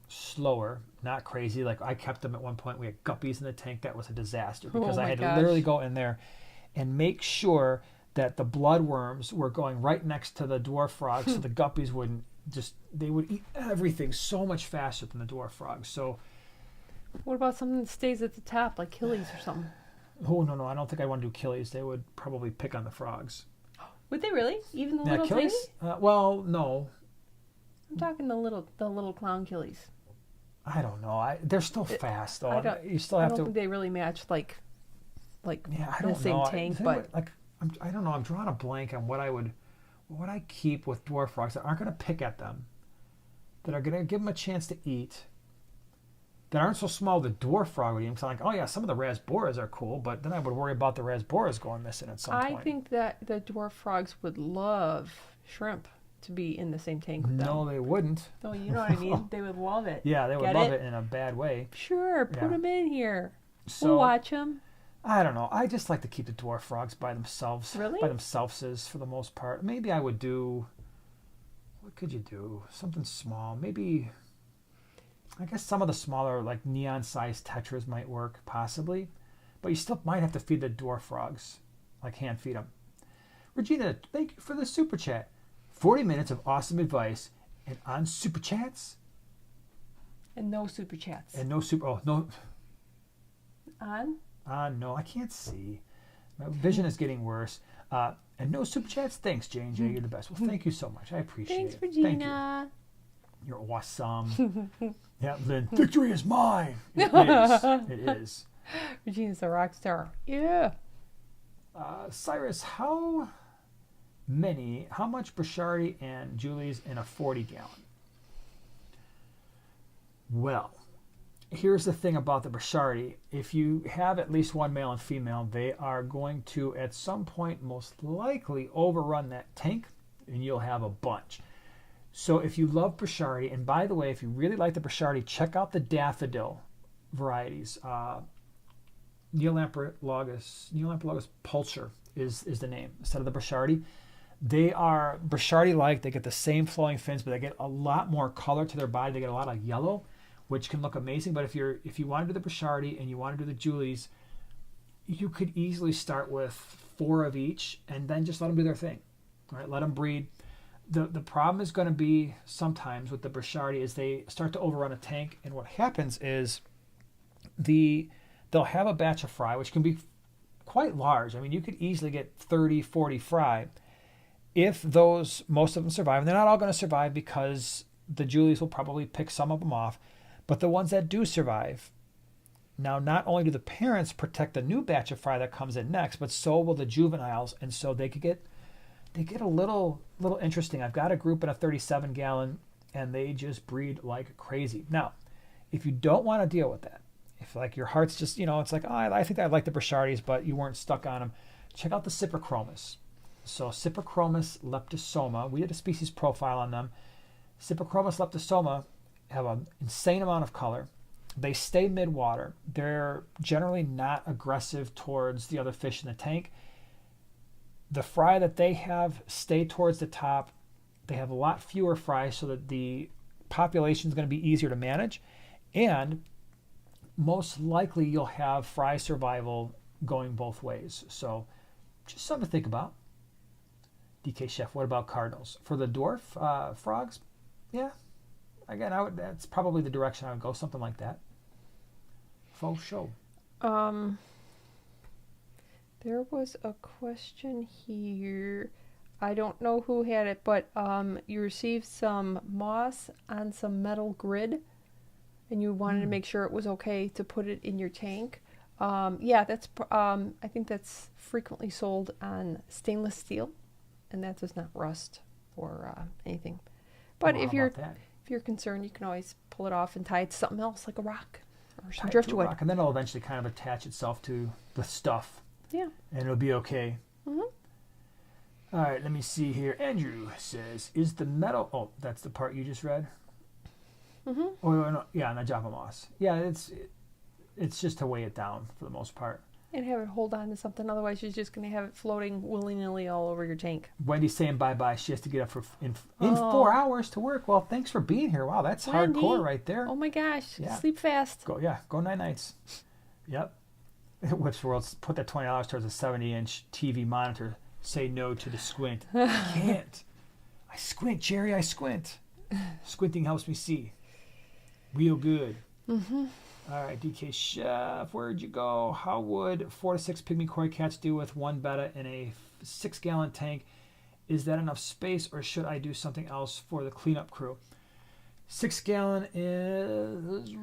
Speaker 1: slower, not crazy. Like I kept them at one point. We had guppies in the tank. That was a disaster because I had to literally go in there and make sure that the bloodworms were going right next to the dwarf frogs so the guppies wouldn't they would eat everything so much faster than the dwarf frogs. So
Speaker 2: what about something that stays at the top, like killies or something?
Speaker 1: Oh, no, I don't think I want to do killies. They would probably pick on the frogs.
Speaker 2: Would they really? Even the little
Speaker 1: killies?
Speaker 2: tiny?
Speaker 1: Well, no.
Speaker 2: I'm talking the little clown killies.
Speaker 1: I don't know. They're still fast though. You still
Speaker 2: I
Speaker 1: have
Speaker 2: don't
Speaker 1: to.
Speaker 2: think they really match like
Speaker 1: yeah, I
Speaker 2: in
Speaker 1: don't
Speaker 2: the same
Speaker 1: know.
Speaker 2: tank, but
Speaker 1: I don't know. I'm drawing a blank on what I keep with dwarf frogs that aren't going to pick at them, that are going to give them a chance to eat, that aren't so small the dwarf frog would eat them. So I'm like, oh yeah, some of the rasboras are cool, but then I would worry about the rasboras going missing at some point.
Speaker 2: I think that the dwarf frogs would love shrimp to be in the same tank with them.
Speaker 1: No, they wouldn't.
Speaker 2: No, you know what I mean? They would love it.
Speaker 1: Yeah, they would love it in a bad way.
Speaker 2: Sure, put them in here.
Speaker 1: So,
Speaker 2: we'll watch them.
Speaker 1: I don't know. I just like to keep the dwarf frogs by themselves.
Speaker 2: Really?
Speaker 1: By themselves for the most part. Maybe I would do... What could you do? Something small. Maybe... I guess some of the smaller, like neon-sized tetras might work, possibly. But you still might have to feed the dwarf frogs, like hand feed them. Regina, thank you for the super chat. 40 minutes of awesome advice, and on super chats?
Speaker 2: And no super chats.
Speaker 1: And no super, oh, no.
Speaker 2: On?
Speaker 1: No, I can't see. My vision is getting worse. And no super chats? Thanks, J&J, you're the best. Well, thank you so much. I appreciate
Speaker 2: Thanks,
Speaker 1: it.
Speaker 2: Regina.
Speaker 1: Thank you. You're awesome. Yeah, Lynn, victory is mine. It is. It is.
Speaker 2: Regina's a rock star. Yeah.
Speaker 1: Cyrus, how much Burchardis and Julie's in a 40 gallon? Well, here's the thing about the Burchardis. If you have at least one male and female, they are going to, at some point, most likely overrun that tank, and you'll have a bunch. So if you love Burchardis, and by the way, if you really like the Burchardis, check out the daffodil varieties. Neolampologus pulcher is the name instead of the Burchardis. They are Burchardis-like. They get the same flowing fins, but they get a lot more color to their body. They get a lot of yellow, which can look amazing. But if you want to do the Burchardis and you want to do the Julies, you could easily start with 4 of each and then just let them do their thing. All right, let them breed. The problem is going to be sometimes with the Burchardis is they start to overrun a tank, and what happens is they'll have a batch of fry, which can be quite large. I mean, you could easily get 30, 40 fry. If most of them survive, and they're not all going to survive because the Julies will probably pick some of them off, but the ones that do survive, now not only do the parents protect the new batch of fry that comes in next, but so will the juveniles, and so they get a little interesting. I've got a group in a 37 gallon, and they just breed like crazy. Now, if you don't want to deal with that, if like your heart's just, it's like, I think I like the Burchardis, but you weren't stuck on them, check out the Cyprichromis. So Cyprichromis leptosoma, we did a species profile on them. Cyprichromis leptosoma have an insane amount of color. They stay mid-water. They're generally not aggressive towards the other fish in the tank. The fry that they have stay towards the top. They have a lot fewer fry so that the population is going to be easier to manage. And most likely you'll have fry survival going both ways. So just something to think about. DK Chef, what about cardinals? For the dwarf frogs, yeah. Again, that's probably the direction I would go, something like that. Faux show.
Speaker 2: There was a question here. I don't know who had it, but you received some moss on some metal grid, and you wanted to make sure it was okay to put it in your tank. Yeah, that's. I think that's frequently sold on stainless steel, and that does not rust or anything. But if you're concerned, you can always pull it off and tie it to something else, like a rock or some driftwood.
Speaker 1: And then it'll eventually kind of attach itself to the stuff.
Speaker 2: Yeah.
Speaker 1: And it'll be okay.
Speaker 2: Mm-hmm.
Speaker 1: All right, let me see here. Andrew says, is the metal... Oh, that's the part you just read?
Speaker 2: Mm-hmm.
Speaker 1: Oh, no, yeah, on the Java moss. Yeah, it's just to weigh it down for the most part.
Speaker 2: And have it hold on to something. Otherwise, you're just going to have it floating willy-nilly all over your tank.
Speaker 1: Wendy's saying bye-bye. She has to get up in 4 hours to work. Well, thanks for being here. Wow, that's
Speaker 2: Wendy.
Speaker 1: Hardcore right there.
Speaker 2: Oh, my gosh.
Speaker 1: Yeah.
Speaker 2: Sleep fast.
Speaker 1: Go night nights. Yep. WhipsWorld, put that $20 towards a 70-inch TV monitor. Say no to the squint. I can't. I squint, Jerry. I squint. Squinting helps me see. Real good.
Speaker 2: Mm-hmm.
Speaker 1: All right, DK Chef, where'd you go? How would 4 to 6 pygmy koi cats do with one betta in a 6-gallon tank? Is that enough space, or should I do something else for the cleanup crew? 6-gallon is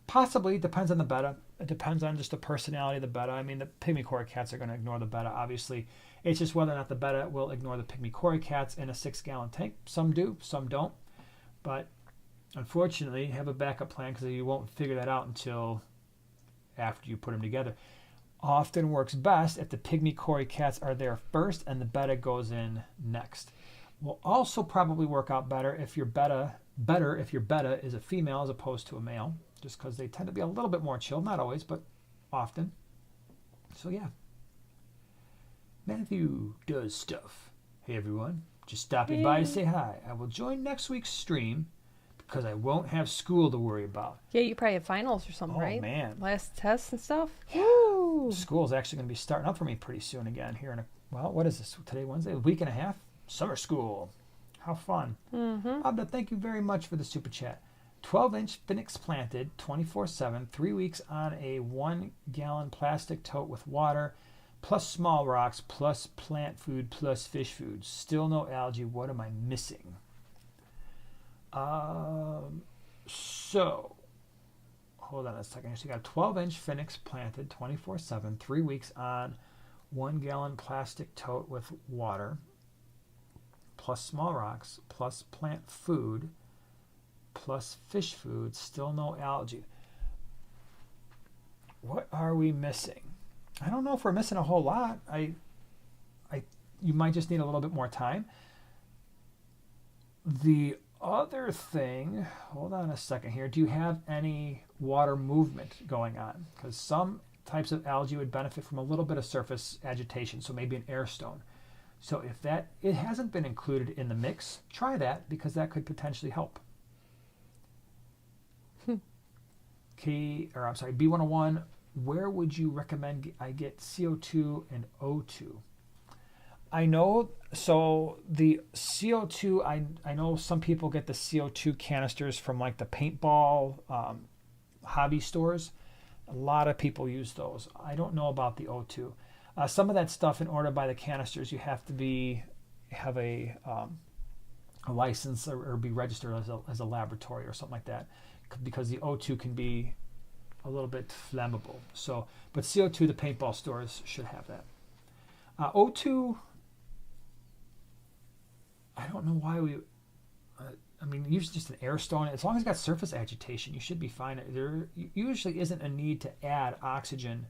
Speaker 1: possibly, depends on the betta. It depends on just the personality of the betta. I mean, the pygmy koi cats are going to ignore the betta, obviously. It's just whether or not the betta will ignore the pygmy koi cats in a 6-gallon tank. Some do, some don't. But unfortunately, have a backup plan because you won't figure that out until after you put them together. Often works best if the pygmy koi cats are there first and the betta goes in next. Will also probably work out better if your betta is a female as opposed to a male, just because they tend to be a little bit more chill. Not always, but often. So yeah. Matthew does stuff. Hey everyone, just stopping by to say hi. I will join next week's stream because I won't have school to worry about.
Speaker 2: Yeah, you probably have finals or something,
Speaker 1: Oh,
Speaker 2: right?
Speaker 1: man.
Speaker 2: Last tests and stuff.
Speaker 1: Yeah.
Speaker 2: Woo!
Speaker 1: School's actually going to be starting up for me pretty soon again here in what is this? Today, Wednesday? A week and a half? Summer school. How fun.
Speaker 2: Mm-hmm.
Speaker 1: Abda, thank you very much for the super chat. 12-inch Phoenix planted 24/7, 3 weeks on a 1-gallon plastic tote with water, plus small rocks, plus plant food, plus fish food. Still no algae. What am I missing? So, hold on a second. So you got a 12-inch Phoenix planted 24/7, 3 weeks on 1-gallon plastic tote with water, plus small rocks, plus plant food, plus fish food. Still no algae. What are we missing? I don't know if we're missing a whole lot. You might just need a little bit more time. The other thing, hold on a second here. Do you have any water movement going on? Because some types of algae would benefit from a little bit of surface agitation, so maybe an air stone. So if it hasn't been included in the mix, try that because that could potentially help. B101, where would you recommend I get CO2 and O2? I know, so the CO2, I know some people get the CO2 canisters from like the paintball hobby stores. A lot of people use those. I don't know about the O2. Some of that stuff, in order to buy the canisters, you have to have a license or be registered as a laboratory or something like that, because the O2 can be a little bit flammable. So, but CO2, the paintball stores should have that. O2, I don't know why use just an air stone. As long as it's got surface agitation, you should be fine. There usually isn't a need to add oxygen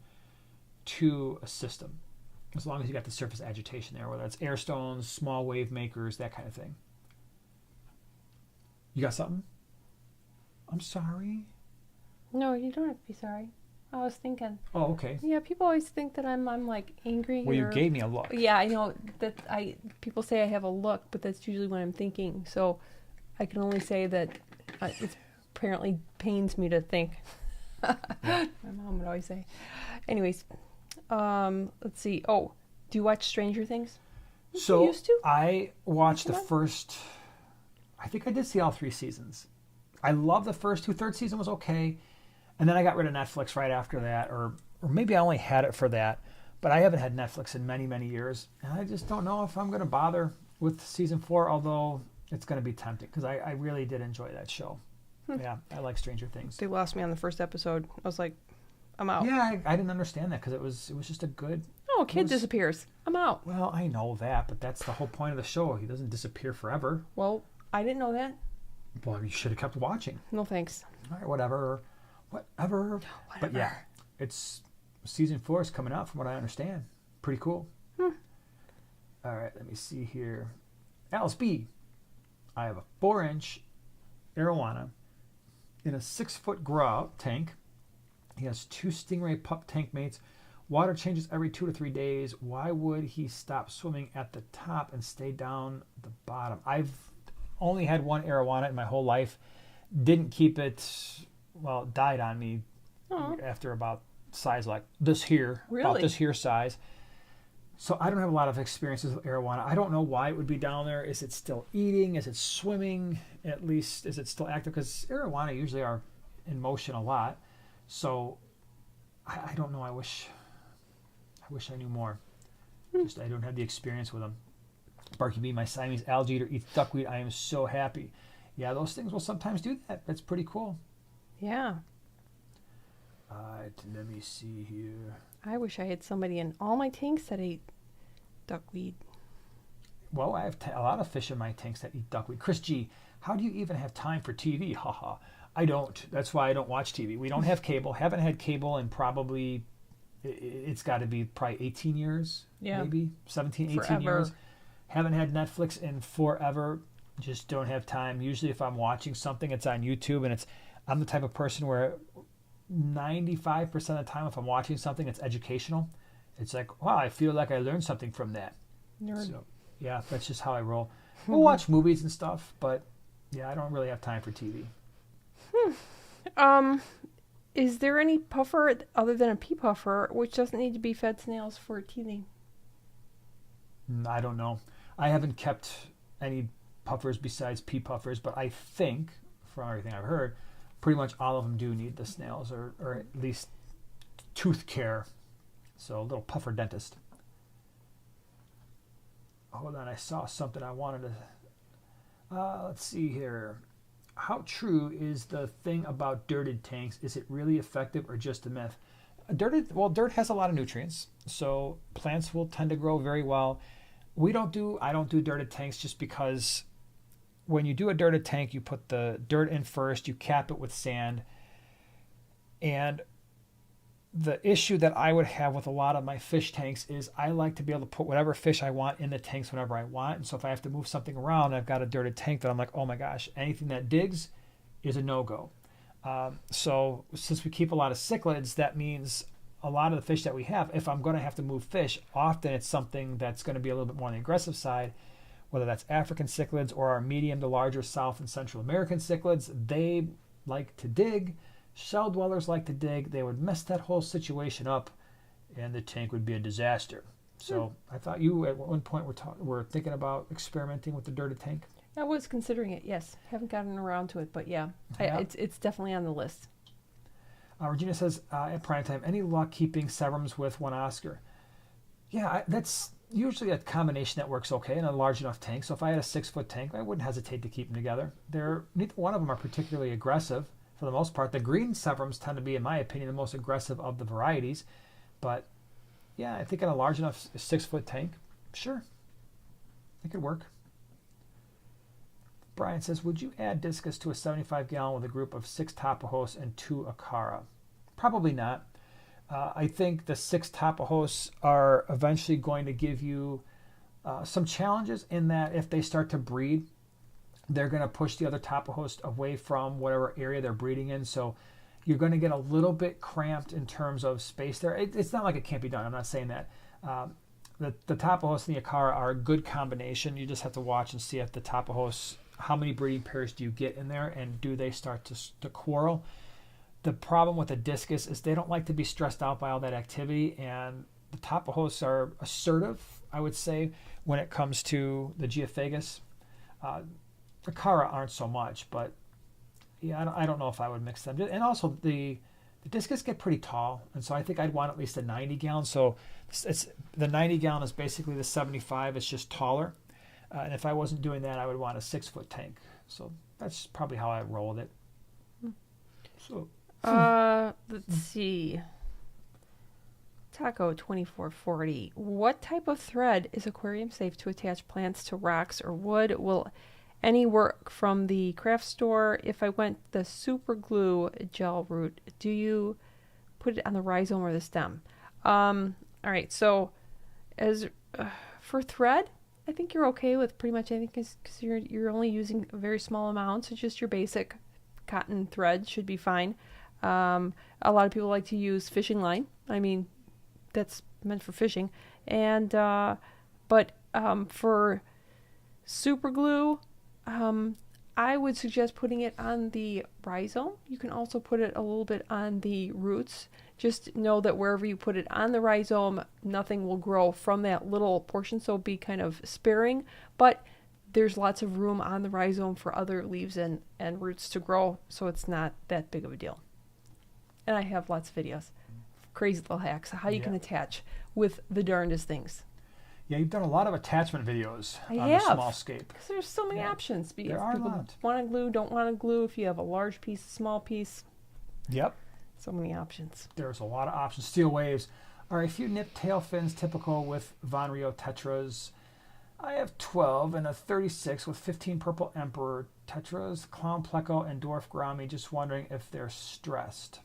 Speaker 1: to a system, as long as you got the surface agitation there, whether it's air stones, small wave makers, that kind of thing. You got something? I'm sorry.
Speaker 2: No, you don't have to be sorry. I was thinking.
Speaker 1: Oh, okay.
Speaker 2: Yeah, people always think that I'm like angry.
Speaker 1: Well, you gave me a look.
Speaker 2: Yeah, I know that people say I have a look, but that's usually when I'm thinking. So I can only say that it apparently pains me to think. My mom would always say. Anyways, let's see. Oh, do you watch Stranger Things?
Speaker 1: So
Speaker 2: you used to?
Speaker 1: I watched the first. I think I did see all 3 seasons. I love the first 2. Third season was okay. And then I got rid of Netflix right after that, or maybe I only had it for that. But I haven't had Netflix in many, many years. And I just don't know if I'm going to bother with season 4, although it's going to be tempting because I really did enjoy that show. Yeah, I like Stranger Things.
Speaker 2: They lost me on the first episode. I was like, I'm out.
Speaker 1: Yeah, I didn't understand that because it was just a good...
Speaker 2: Oh, a kid disappears. I'm out.
Speaker 1: Well, I know that, but that's the whole point of the show. He doesn't disappear forever.
Speaker 2: Well, I didn't know that.
Speaker 1: Well, you should have kept watching.
Speaker 2: No thanks.
Speaker 1: All right, whatever. But yeah, it's season 4 is coming out from what I understand. Pretty cool. All right, let me see here. Alice B. I have a 4-inch arowana in a 6-foot grow tank. He has 2 stingray pup tank mates. Water changes every 2 to 3 days. Why would he stop swimming at the top and stay down the bottom? I've only had 1 arowana in my whole life. Didn't keep it, well, it died on me after about size like this here.
Speaker 2: Really?
Speaker 1: About this here size. So I don't have a lot of experiences with arowana. I don't know why it would be down there. Is it still eating? Is it swimming? At least, is it still active? Because arowana usually are in motion a lot. So I don't know. I wish I knew more. Just I don't have the experience with them. Barky B, my Siamese algae eater eats duckweed. I am so happy. Yeah, those things will sometimes do that. That's pretty cool.
Speaker 2: Yeah.
Speaker 1: Let me see here.
Speaker 2: I wish I had somebody in all my tanks that ate duckweed.
Speaker 1: Well, I have a lot of fish in my tanks that eat duckweed. Chris G, how do you even have time for TV? Haha. I don't. That's why I don't watch TV. We don't have cable. Haven't had cable in probably, it's got to be probably 18 years.
Speaker 2: Yeah.
Speaker 1: Maybe 17, 18
Speaker 2: Forever.
Speaker 1: years. Haven't had Netflix in forever. Just don't have time. Usually if I'm watching something, it's on YouTube, and I'm the type of person where 95% of the time if I'm watching something, it's educational. It's like, wow, I feel like I learned something from that.
Speaker 2: Nerd.
Speaker 1: So, yeah, that's just how I roll. We'll watch movies and stuff, but Yeah, I don't really have time for TV.
Speaker 2: Is there any puffer other than a pea puffer which doesn't need to be fed snails for teething?
Speaker 1: I don't know. I haven't kept any puffers besides pea puffers, but I think, from everything I've heard, pretty much all of them do need the snails, or at least tooth care. So a little puffer dentist. Hold on, I saw something I wanted to... let's see here. How true is the thing about dirted tanks? Is it really effective or just a myth? Dirt has a lot of nutrients, so plants will tend to grow very well. I don't do dirted tanks just because when you do a dirted tank, you put the dirt in first, you cap it with sand, and the issue that I would have with a lot of my fish tanks is I like to be able to put whatever fish I want in the tanks whenever I want. And so if I have to move something around, I've got a dirted tank that I'm like, oh my gosh, anything that digs is a no-go. So since we keep a lot of cichlids, that means a lot of the fish that we have, if I'm going to have to move fish, often it's something that's going to be a little bit more on the aggressive side, whether that's African cichlids or our medium to larger South and Central American cichlids. They like to dig. Shell dwellers like to dig. They would mess that whole situation up, and the tank would be a disaster. So I thought you at one point were thinking about experimenting with the dirted tank.
Speaker 2: I was considering it. Yes, haven't gotten around to it, but yeah. It's definitely on the list.
Speaker 1: Regina says at prime time, any luck keeping Severums with one Oscar? Yeah, that's usually a combination that works okay in a large enough tank. So if I had a 6-foot tank, I wouldn't hesitate to keep them together. Neither one of them are particularly aggressive. For the most part, the green Severums tend to be, in my opinion, the most aggressive of the varieties. But yeah, I think in a large enough 6-foot tank, sure, it could work. Brian says, would you add discus to a 75-gallon with a group of 6 Tapajos and 2 Acara? Probably not. I think the 6 Tapajos are eventually going to give you some challenges in that if they start to breed, they're going to push the other Tapajos away from whatever area they're breeding in. So you're going to get a little bit cramped in terms of space there. It's not like it can't be done. I'm not saying that. The Tapajos and the Acara are a good combination. You just have to watch and see if the Tapajos, how many breeding pairs do you get in there, and do they start to quarrel? The problem with the discus is they don't like to be stressed out by all that activity, and the Tapajos are assertive, I would say, when it comes to the Geophagus. The Cara aren't so much, but yeah, I don't know if I would mix them. And also the discus get pretty tall, and so I think I'd want at least a 90-gallon. So the 90-gallon is basically the 75. It's just taller. And if I wasn't doing that, I would want a 6-foot tank. So that's probably how I roll with it. So
Speaker 2: let's see. Taco 2440. What type of thread is aquarium safe to attach plants to rocks or wood? Will any work from the craft store? If I went the super glue gel route, do you put it on the rhizome or the stem? All right. So as for thread, I think you're okay with pretty much anything because you're only using a very small amount. So just your basic cotton thread should be fine. A lot of people like to use fishing line. I mean, that's meant for fishing. And but for super glue, I would suggest putting it on the rhizome. You can also put it a little bit on the roots. Just know that wherever you put it on the rhizome, nothing will grow from that little portion, so be kind of sparing. But there's lots of room on the rhizome for other leaves and roots to grow, so it's not that big of a deal. And I have lots of videos, crazy little hacks, how you can attach with the darndest things.
Speaker 1: Yeah, you've done a lot of attachment videos on
Speaker 2: have,
Speaker 1: the SmallScape.
Speaker 2: Because there's so many options.
Speaker 1: There are a
Speaker 2: people
Speaker 1: lot.
Speaker 2: Want to glue, don't want to glue. If you have a large piece, a small piece.
Speaker 1: Yep.
Speaker 2: So many options.
Speaker 1: There's a lot of options. Steel waves. All right, a few nip tail fins typical with Von Rio tetras. I have 12 and a 36 with 15 purple emperor tetras, clown pleco, and dwarf gourami. Just wondering if they're stressed.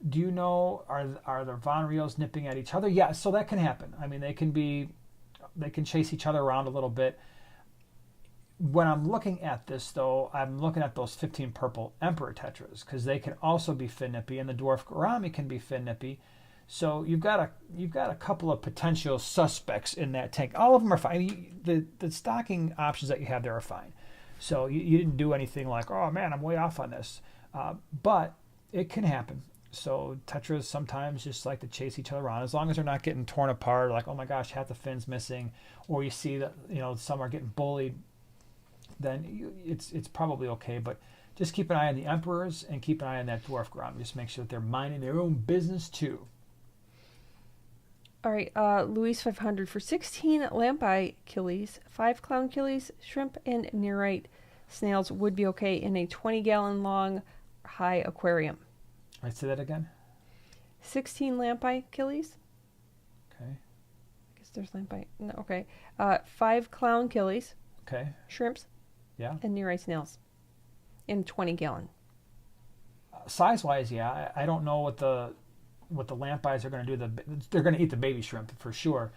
Speaker 1: Do you know, are the Von Rios nipping at each other? Yeah, so that can happen. I mean, they can chase each other around a little bit. When I'm looking at this, though, I'm looking at those 15 purple emperor tetras because they can also be fin nippy, and the dwarf gourami can be fin nippy. So you've got a couple of potential suspects in that tank. All of them are fine. The stocking options that you have there are fine. So you didn't do anything like, oh man, I'm way off on this. But it can happen. So tetras sometimes just like to chase each other around, as long as they're not getting torn apart, like, oh my gosh, half the fin's missing, or you see that, you know, some are getting bullied, then it's probably okay. But just keep an eye on the emperors and keep an eye on that dwarf ground. Just make sure that they're minding their own business too.
Speaker 2: All right, Louise 500 for 16 lampi killies, 5 clown killies, shrimp, and nitrite snails would be okay in a 20-gallon long high aquarium.
Speaker 1: Right, say that again.
Speaker 2: 16 lampi killies.
Speaker 1: Okay.
Speaker 2: I guess there's lampi. No, okay. 5 clown killies.
Speaker 1: Okay.
Speaker 2: Shrimps.
Speaker 1: Yeah.
Speaker 2: And nitrite snails in 20-gallon.
Speaker 1: Size-wise, yeah. I don't know what the lampeyes are going to do. They're going to eat the baby shrimp for sure.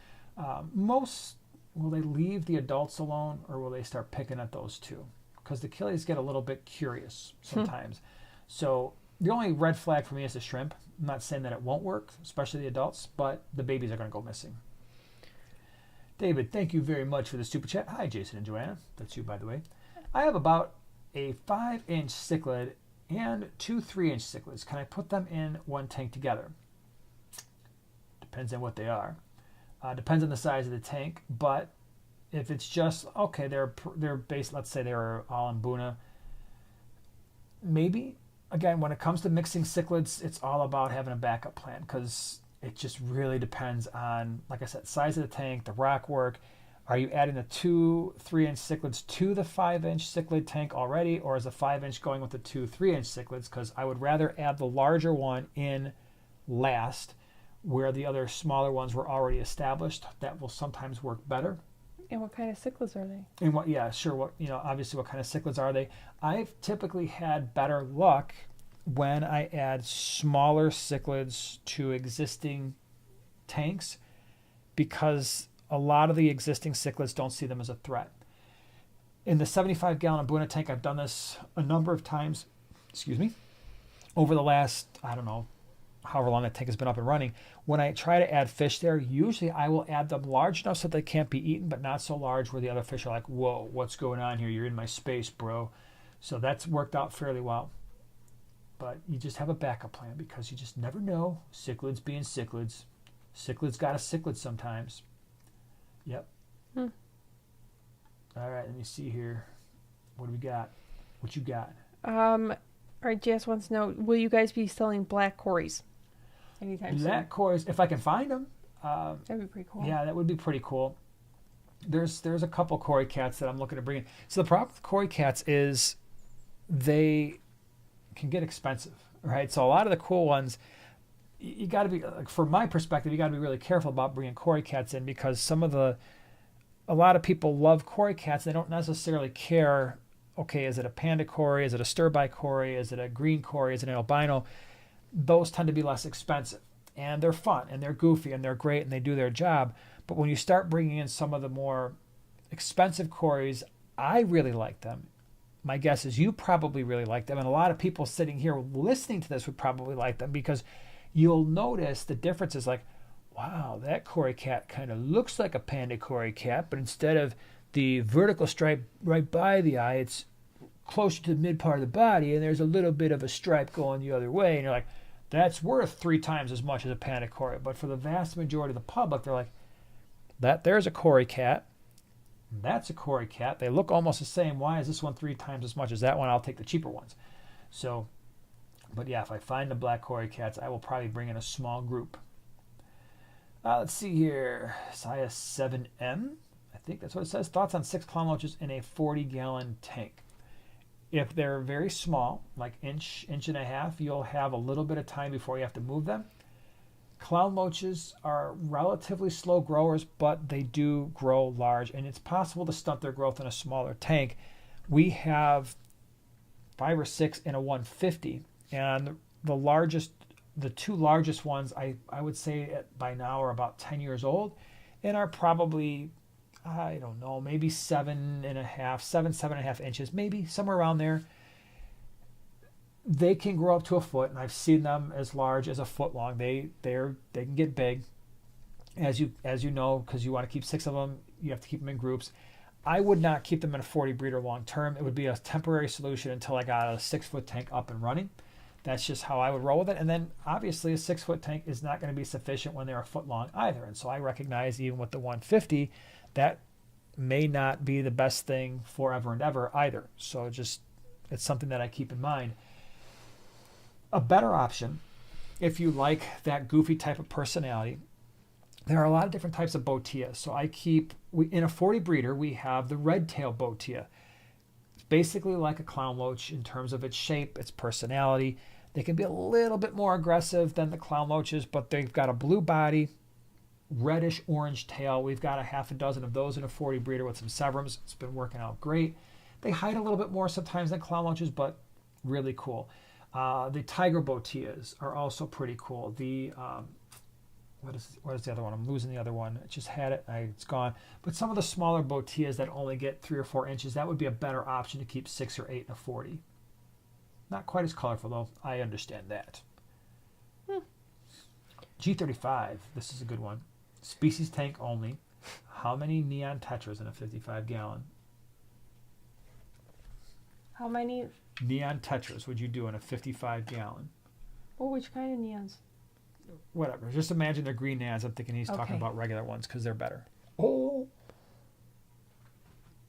Speaker 1: Most, will they leave the adults alone, or will they start picking at those too? Because the killies get a little bit curious sometimes. So the only red flag for me is the shrimp. I'm not saying that it won't work, especially the adults, but the babies are going to go missing. David, thank you very much for the super chat. Hi, Jason and Joanna. That's you, by the way. I have about a 5-inch cichlid and 2 3-inch cichlids. Can I put them in one tank together? Depends on what they are. Depends on the size of the tank, but if it's just, okay, they're based, let's say they're all in Buna, maybe. Again, when it comes to mixing cichlids, it's all about having a backup plan, because it just really depends on, like I said, size of the tank, the rock work. Are you adding the 2 3-inch cichlids to the 5-inch cichlid tank already, or is the 5-inch going with the 2 3-inch cichlids? Because I would rather add the larger one in last, where the other smaller ones were already established. That will sometimes work better.
Speaker 2: And what kind of cichlids are they?
Speaker 1: And what, yeah, sure. What, you know, obviously, what kind of cichlids are they? I've typically had better luck when I add smaller cichlids to existing tanks, because a lot of the existing cichlids don't see them as a threat. In the 75-gallon Buna tank, I've done this a number of times, over the last, I don't know, however long that tank has been up and running. When I try to add fish there, usually I will add them large enough so that they can't be eaten, but not so large where the other fish are like, whoa, what's going on here? You're in my space, bro. So that's worked out fairly well. But you just have a backup plan, because you just never know. Cichlids being cichlids. Cichlids got a cichlid sometimes. Yep. All right, let me see here. What do we got? What you got?
Speaker 2: All right, Jess wants to know, will you guys be selling black Corys anytime soon?
Speaker 1: Black Corys, if I can find them.
Speaker 2: That'd be pretty cool.
Speaker 1: Yeah, that would be pretty cool. There's a couple Cory cats that I'm looking to bring in. So the problem with Cory cats is they can get expensive, right? So a lot of the cool ones, you got to be, like, from my perspective, you got to be really careful about bringing Cory cats in, because a lot of people love Cory cats. They don't necessarily care, okay, is it a panda Cory? Is it a stir-by Cory? Is it a green Cory? Is it an albino? Those tend to be less expensive, and they're fun, and they're goofy, and they're great, and they do their job. But when you start bringing in some of the more expensive Corys, I really like them. My guess is you probably really like them, and a lot of people sitting here listening to this would probably like them, because you'll notice the difference is like, wow, that Cory cat kind of looks like a panda Cory cat, but instead of the vertical stripe right by the eye, it's closer to the mid part of the body, and there's a little bit of a stripe going the other way, and you're like, that's worth 3 times as much as a panda Cory. But for the vast majority of the public, they're like, there's a Cory cat. That's a Cory cat. They look almost the same. Why is this one 3 times as much as that one? I'll take the cheaper ones. So, but yeah, if I find the black Cory cats, I will probably bring in a small group. Let's see here. Saya 7M. I think that's what it says. Thoughts on 6 clown loaches in a 40-gallon tank. If they're very small, like inch and a half, you'll have a little bit of time before you have to move them. Clown loaches are relatively slow growers, but they do grow large, and it's possible to stunt their growth in a smaller tank. We have 5 or 6 in a 150, and the 2 largest ones, I would say by now are about 10 years old, and are probably, I don't know, maybe 7.5 inches, maybe somewhere around there. They can grow up to a foot, and I've seen them as large as a foot long. They can get big, as you know, because you want to keep 6 of them. You have to keep them in groups. I would not keep them in a 40 breeder long term. It would be a temporary solution until I got a 6-foot tank up and running. That's just how I would roll with it. And then obviously a 6-foot tank is not going to be sufficient when they're a foot long either. And so I recognize even with the 150, that may not be the best thing forever and ever either. So just, it's something that I keep in mind. A better option, if you like that goofy type of personality, there are a lot of different types of botillas. So in a 40 breeder, we have the red-tailed botilla. It's basically like a clown loach in terms of its shape, its personality. They can be a little bit more aggressive than the clown loaches, but they've got a blue body, reddish orange tail. We've got a half a dozen of those in a 40 breeder with some Severums. It's been working out great. They hide a little bit more sometimes than clown loaches, but really cool. The tiger botillas are also pretty cool. The what is the other one? I'm losing the other one. I just had it. It's gone. But some of the smaller botillas that only get 3 or 4 inches, that would be a better option to keep 6 or 8 in a 40. Not quite as colorful, though. I understand that. G35. This is a good one. Species tank only. How many neon tetras in a 55-gallon?
Speaker 2: How many?
Speaker 1: Neon tetras would you do in a 55-gallon?
Speaker 2: Oh, which kind of neons?
Speaker 1: Whatever. Just imagine they're green neons. I'm thinking he's talking about regular ones because they're better. Oh.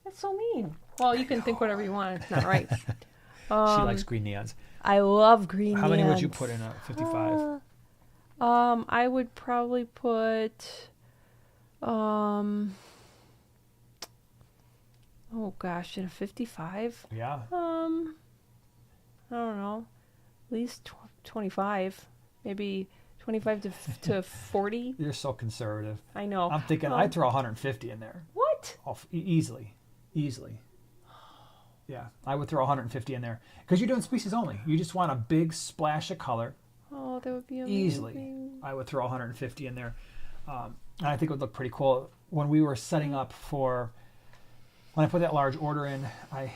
Speaker 2: That's so mean. Well, you can think whatever you want. It's not right.
Speaker 1: She likes green neons.
Speaker 2: I love green neons.
Speaker 1: How many would you put in a 55?
Speaker 2: I would probably put, oh gosh, in a 55?
Speaker 1: Yeah.
Speaker 2: I don't know. At least 25. Maybe 25 to 40.
Speaker 1: You're so conservative.
Speaker 2: I know.
Speaker 1: I'm thinking I'd throw 150 in there.
Speaker 2: What?
Speaker 1: Easily. Yeah, I would throw 150 in there because you're doing species only. You just want a big splash of color.
Speaker 2: Oh, that would be amazing.
Speaker 1: Easily, I would throw 150 in there. And I think it would look pretty cool. When we were setting up when I put that large order in, I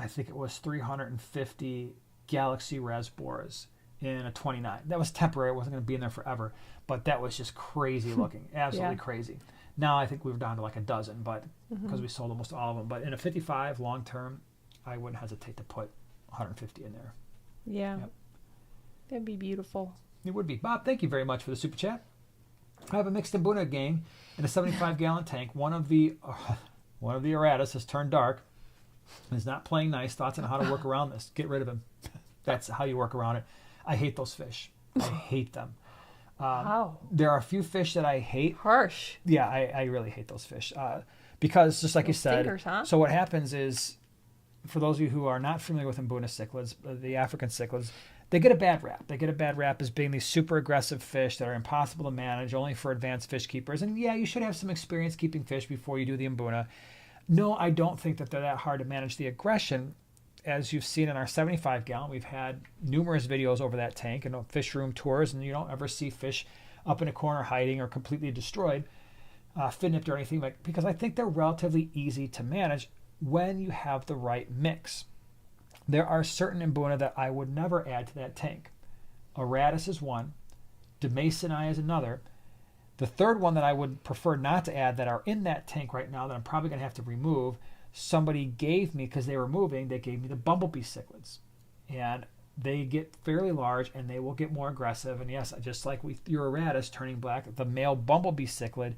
Speaker 1: think it was 350 Galaxy Rasboras in a 29. That was temporary. It wasn't going to be in there forever, but that was just crazy looking. Absolutely crazy. Now I think we were down to like a dozen, but because we sold almost all of them. But in a 55 long term, I wouldn't hesitate to put 150 in there.
Speaker 2: Yeah. Yep. That'd be beautiful.
Speaker 1: It would be. Bob, thank you very much for the super chat. I have a mixed Mbuna gang in a 75-gallon tank. One of the Aratus has turned dark and is not playing nice. Thoughts on how to work around this? Get rid of him. That's how you work around it. I hate those fish. I hate them.
Speaker 2: Wow.
Speaker 1: There are a few fish that I hate.
Speaker 2: Harsh.
Speaker 1: Yeah, I really hate those fish. Because just like you said,
Speaker 2: stinkers, huh?
Speaker 1: So what happens is, for those of you who are not familiar with Mbuna cichlids, the African cichlids, they get a bad rap. They get a bad rap as being these super aggressive fish that are impossible to manage, only for advanced fish keepers. And yeah, you should have some experience keeping fish before you do the Mbuna. No, I don't think that they're that hard to manage the aggression. As you've seen in our 75-gallon, we've had numerous videos over that tank and fish room tours, and you don't ever see fish up in a corner hiding or completely destroyed, fin nipped or anything, because I think they're relatively easy to manage when you have the right mix. There are certain Mbuna that I would never add to that tank. Aratus is one. Demasoni is another. The third one that I would prefer not to add that are in that tank right now that I'm probably going to have to remove, somebody gave me, because they were moving, they gave me the bumblebee cichlids. And they get fairly large and they will get more aggressive. And yes, just like with your Aratus turning black, the male bumblebee cichlid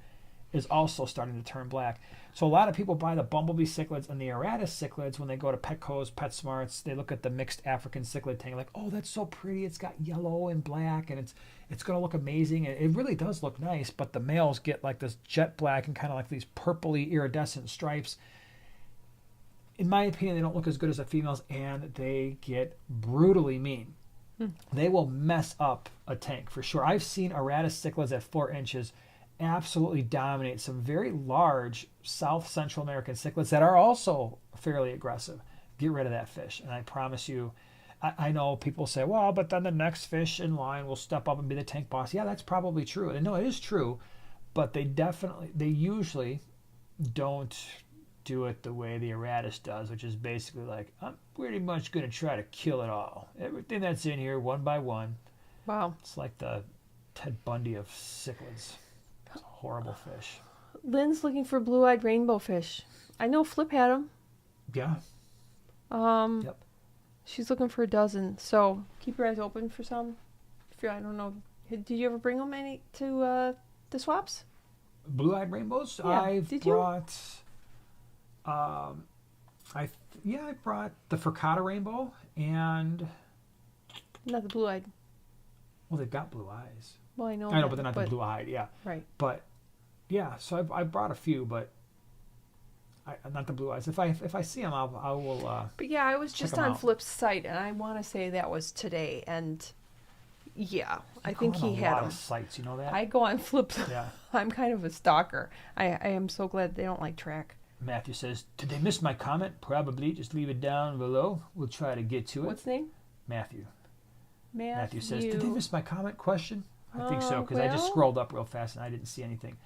Speaker 1: is also starting to turn black. So a lot of people buy the bumblebee cichlids and the Aratus cichlids when they go to Petco's, PetSmarts. They look at the mixed African cichlid tank like, oh, that's so pretty. It's got yellow and black and it's going to look amazing. And it really does look nice, but the males get like this jet black and kind of like these purpley iridescent stripes. In my opinion, they don't look as good as the females, and they get brutally mean. They will mess up a tank for sure. I've seen Aratus cichlids at 4 inches absolutely dominate some very large South Central American cichlids that are also fairly aggressive. Get rid of that fish, and I promise you, I know people say, well, but then the next fish in line will step up and be the tank boss. Yeah, that's probably true. And no, it is true, but they usually don't do it the way the Aratus does, which is basically like, I'm pretty much going to try to kill it all. Everything that's in here, one by one.
Speaker 2: Wow.
Speaker 1: It's like the Ted Bundy of cichlids. It's a horrible fish.
Speaker 2: Lynn's looking for blue-eyed rainbow fish. I know Flip had them.
Speaker 1: Yeah. Yep.
Speaker 2: She's looking for a dozen. So keep your eyes open for some. I don't know. Did you ever bring them any to the swaps?
Speaker 1: Blue-eyed rainbows?
Speaker 2: Yeah.
Speaker 1: I've
Speaker 2: Did you?
Speaker 1: brought... I brought the Furcata rainbow and...
Speaker 2: Not the blue-eyed.
Speaker 1: Well, they've got blue eyes.
Speaker 2: Well, I know.
Speaker 1: I know, but they're not the blue-eyed, yeah.
Speaker 2: Right.
Speaker 1: But, yeah, so I brought a few, but not the blue eyes. If I see them, I will...
Speaker 2: But yeah, I was
Speaker 1: check
Speaker 2: just
Speaker 1: 'em
Speaker 2: on
Speaker 1: out.
Speaker 2: Flip's site, and I want to say that was today, and yeah, I
Speaker 1: You
Speaker 2: think
Speaker 1: go on
Speaker 2: he
Speaker 1: a
Speaker 2: had
Speaker 1: lot
Speaker 2: them.
Speaker 1: of sites, you know that?
Speaker 2: I go on Flip's.
Speaker 1: Yeah.
Speaker 2: I'm kind of a stalker. I am so glad they don't like track.
Speaker 1: Matthew says, did they miss my comment? Probably. Just leave it down below. We'll try to get to it.
Speaker 2: What's his name?
Speaker 1: Matthew. Matthew says,
Speaker 2: Matthew.
Speaker 1: did they miss my comment? Question? I think so, because I just
Speaker 2: well.
Speaker 1: scrolled up real fast and I didn't see anything.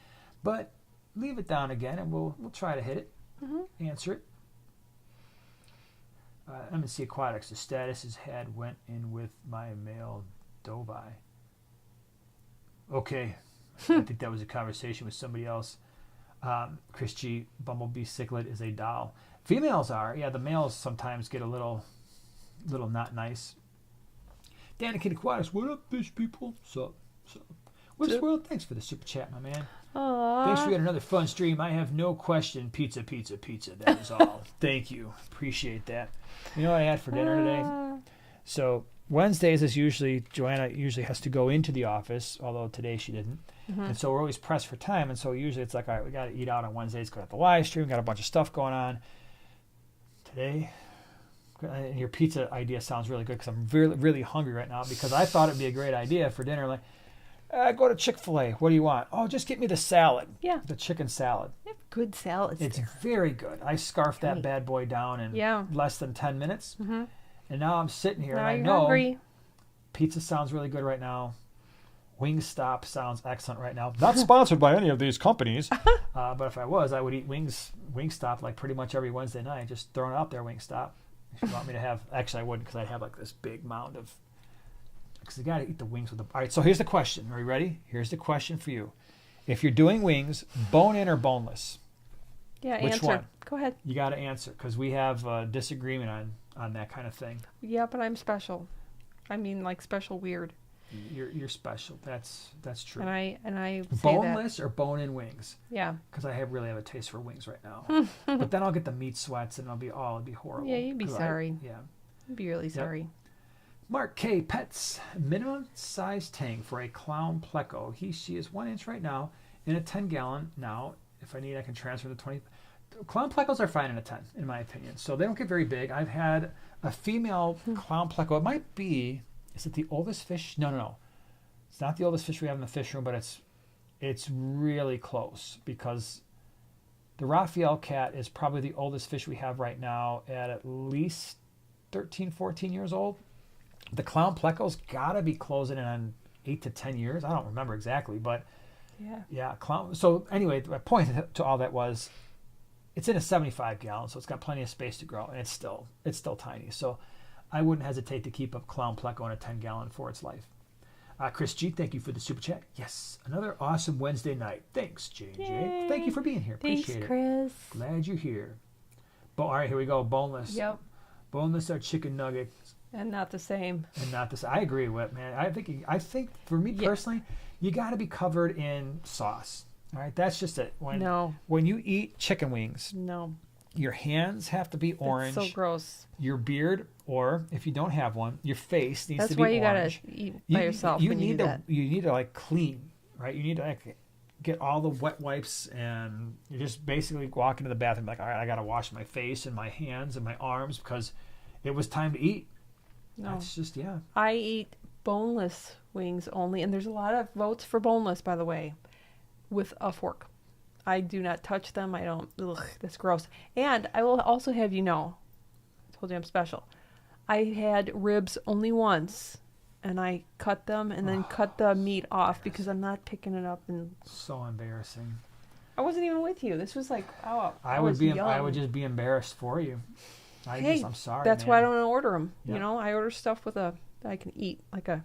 Speaker 1: But leave it down again and we'll try to hit it.
Speaker 2: Mm-hmm.
Speaker 1: Answer it. MNC Aquatics, the status his head went in with my male dovi. Okay. I think that was a conversation with somebody else. Chris G, Bumblebee Cichlid is a doll. Females are. Yeah, the males sometimes get a little not nice. Danica Aquatics, what up, fish people? Sup? WhipsWorld, thanks for the super chat, my man.
Speaker 2: Aww.
Speaker 1: Thanks for yet another fun stream. I have no question. Pizza, pizza, pizza. That is all. Thank you. Appreciate that. You know what I had for dinner today? So Wednesdays is usually, Joanna usually has to go into the office, although today she didn't.
Speaker 2: Mm-hmm.
Speaker 1: And so we're always pressed for time. And so usually it's like, all right, we got to eat out on Wednesdays, go to the live stream, got a bunch of stuff going on. Today, and your pizza idea sounds really good because I'm really, really hungry right now because I thought it'd be a great idea for dinner. Like, go to Chick-fil-A. What do you want? Oh, just get me the salad.
Speaker 2: Yeah.
Speaker 1: The chicken salad.
Speaker 2: They have good salads
Speaker 1: It's
Speaker 2: there.
Speaker 1: very good. I scarfed that
Speaker 2: Right.
Speaker 1: bad boy down in less than 10 minutes.
Speaker 2: Mm-hmm.
Speaker 1: And now I'm sitting here
Speaker 2: Now
Speaker 1: and I
Speaker 2: you're
Speaker 1: know
Speaker 2: hungry.
Speaker 1: pizza sounds really good right now. Wingstop sounds excellent right now. Not sponsored by any of these companies. But if I was, I would eat Wingstop like pretty much every Wednesday night. Just throwing it out there, Wingstop. If you want me to have... Actually, I wouldn't because I'd have like this big mound of... Because you got to eat the wings with the... All right, so here's the question. Are you ready? Here's the question for you. If you're doing wings, bone-in or boneless?
Speaker 2: Yeah,
Speaker 1: Which
Speaker 2: answer.
Speaker 1: one?
Speaker 2: Go ahead.
Speaker 1: You got to answer because we have a disagreement on that kind of thing.
Speaker 2: Yeah, but I'm special. I mean, like special weird.
Speaker 1: You're special. That's true.
Speaker 2: And I say
Speaker 1: Boneless or bone-in wings?
Speaker 2: that. Yeah.
Speaker 1: Because I really have a taste for wings right now. But then I'll get the meat sweats and it'd be horrible.
Speaker 2: Yeah, you'd be
Speaker 1: 'Cause
Speaker 2: sorry.
Speaker 1: Yeah.
Speaker 2: I'd be really sorry.
Speaker 1: Mark K. Pets. Minimum size tank for a clown pleco. She is 1 inch right now in a 10-gallon. Now, if I need, I can transfer the 20. Clown plecos are fine in a 10, in my opinion. So they don't get very big. I've had a female clown pleco. It might be... Is it the oldest fish? No. It's not the oldest fish we have in the fish room, but it's really close because the Raphael cat is probably the oldest fish we have right now at least 13, 14 years old. The clown pleco's got to be closing in on 8 to 10 years. I don't remember exactly, but yeah, clown. So anyway, my point to all that was it's in a 75-gallon, so it's got plenty of space to grow, and it's still tiny. So I wouldn't hesitate to keep a clown pleco in a 10-gallon for its life. Chris G, thank you for the super chat. Yes, another awesome Wednesday night. Thanks, J&J.
Speaker 2: Yay.
Speaker 1: Thank you for being here.
Speaker 2: Thanks,
Speaker 1: Appreciate it.
Speaker 2: Chris.
Speaker 1: Glad you're here. All right, here we go. Boneless.
Speaker 2: Yep.
Speaker 1: Boneless are chicken nuggets
Speaker 2: And not the same.
Speaker 1: and not this. I agree with man. I think for me personally, you got to be covered in sauce. All right, that's just it. When you eat chicken wings,
Speaker 2: No.
Speaker 1: your hands have to be orange.
Speaker 2: That's so gross.
Speaker 1: Your beard, or if you don't have one, your face needs
Speaker 2: That's
Speaker 1: to be
Speaker 2: why you
Speaker 1: orange.
Speaker 2: gotta eat by yourself when you do that.
Speaker 1: You need to like clean, right? You need to like get all the wet wipes, and you just basically walk into the bathroom like, all right, I gotta wash my face and my hands and my arms because it was time to eat.
Speaker 2: No.
Speaker 1: That's just
Speaker 2: I eat boneless wings only, and there's a lot of votes for boneless, by the way, with a fork. I do not touch them. I don't. Ugh, that's gross. And I will also have you know, I told you I'm special. I had ribs only once, and I cut them and then cut the meat off because I'm not picking it up. And
Speaker 1: so embarrassing.
Speaker 2: I wasn't even with you. This was like,
Speaker 1: I would just be embarrassed for you. I'm sorry.
Speaker 2: That's
Speaker 1: man.
Speaker 2: why I don't order them.
Speaker 1: Yep.
Speaker 2: You know, I order stuff I can eat like a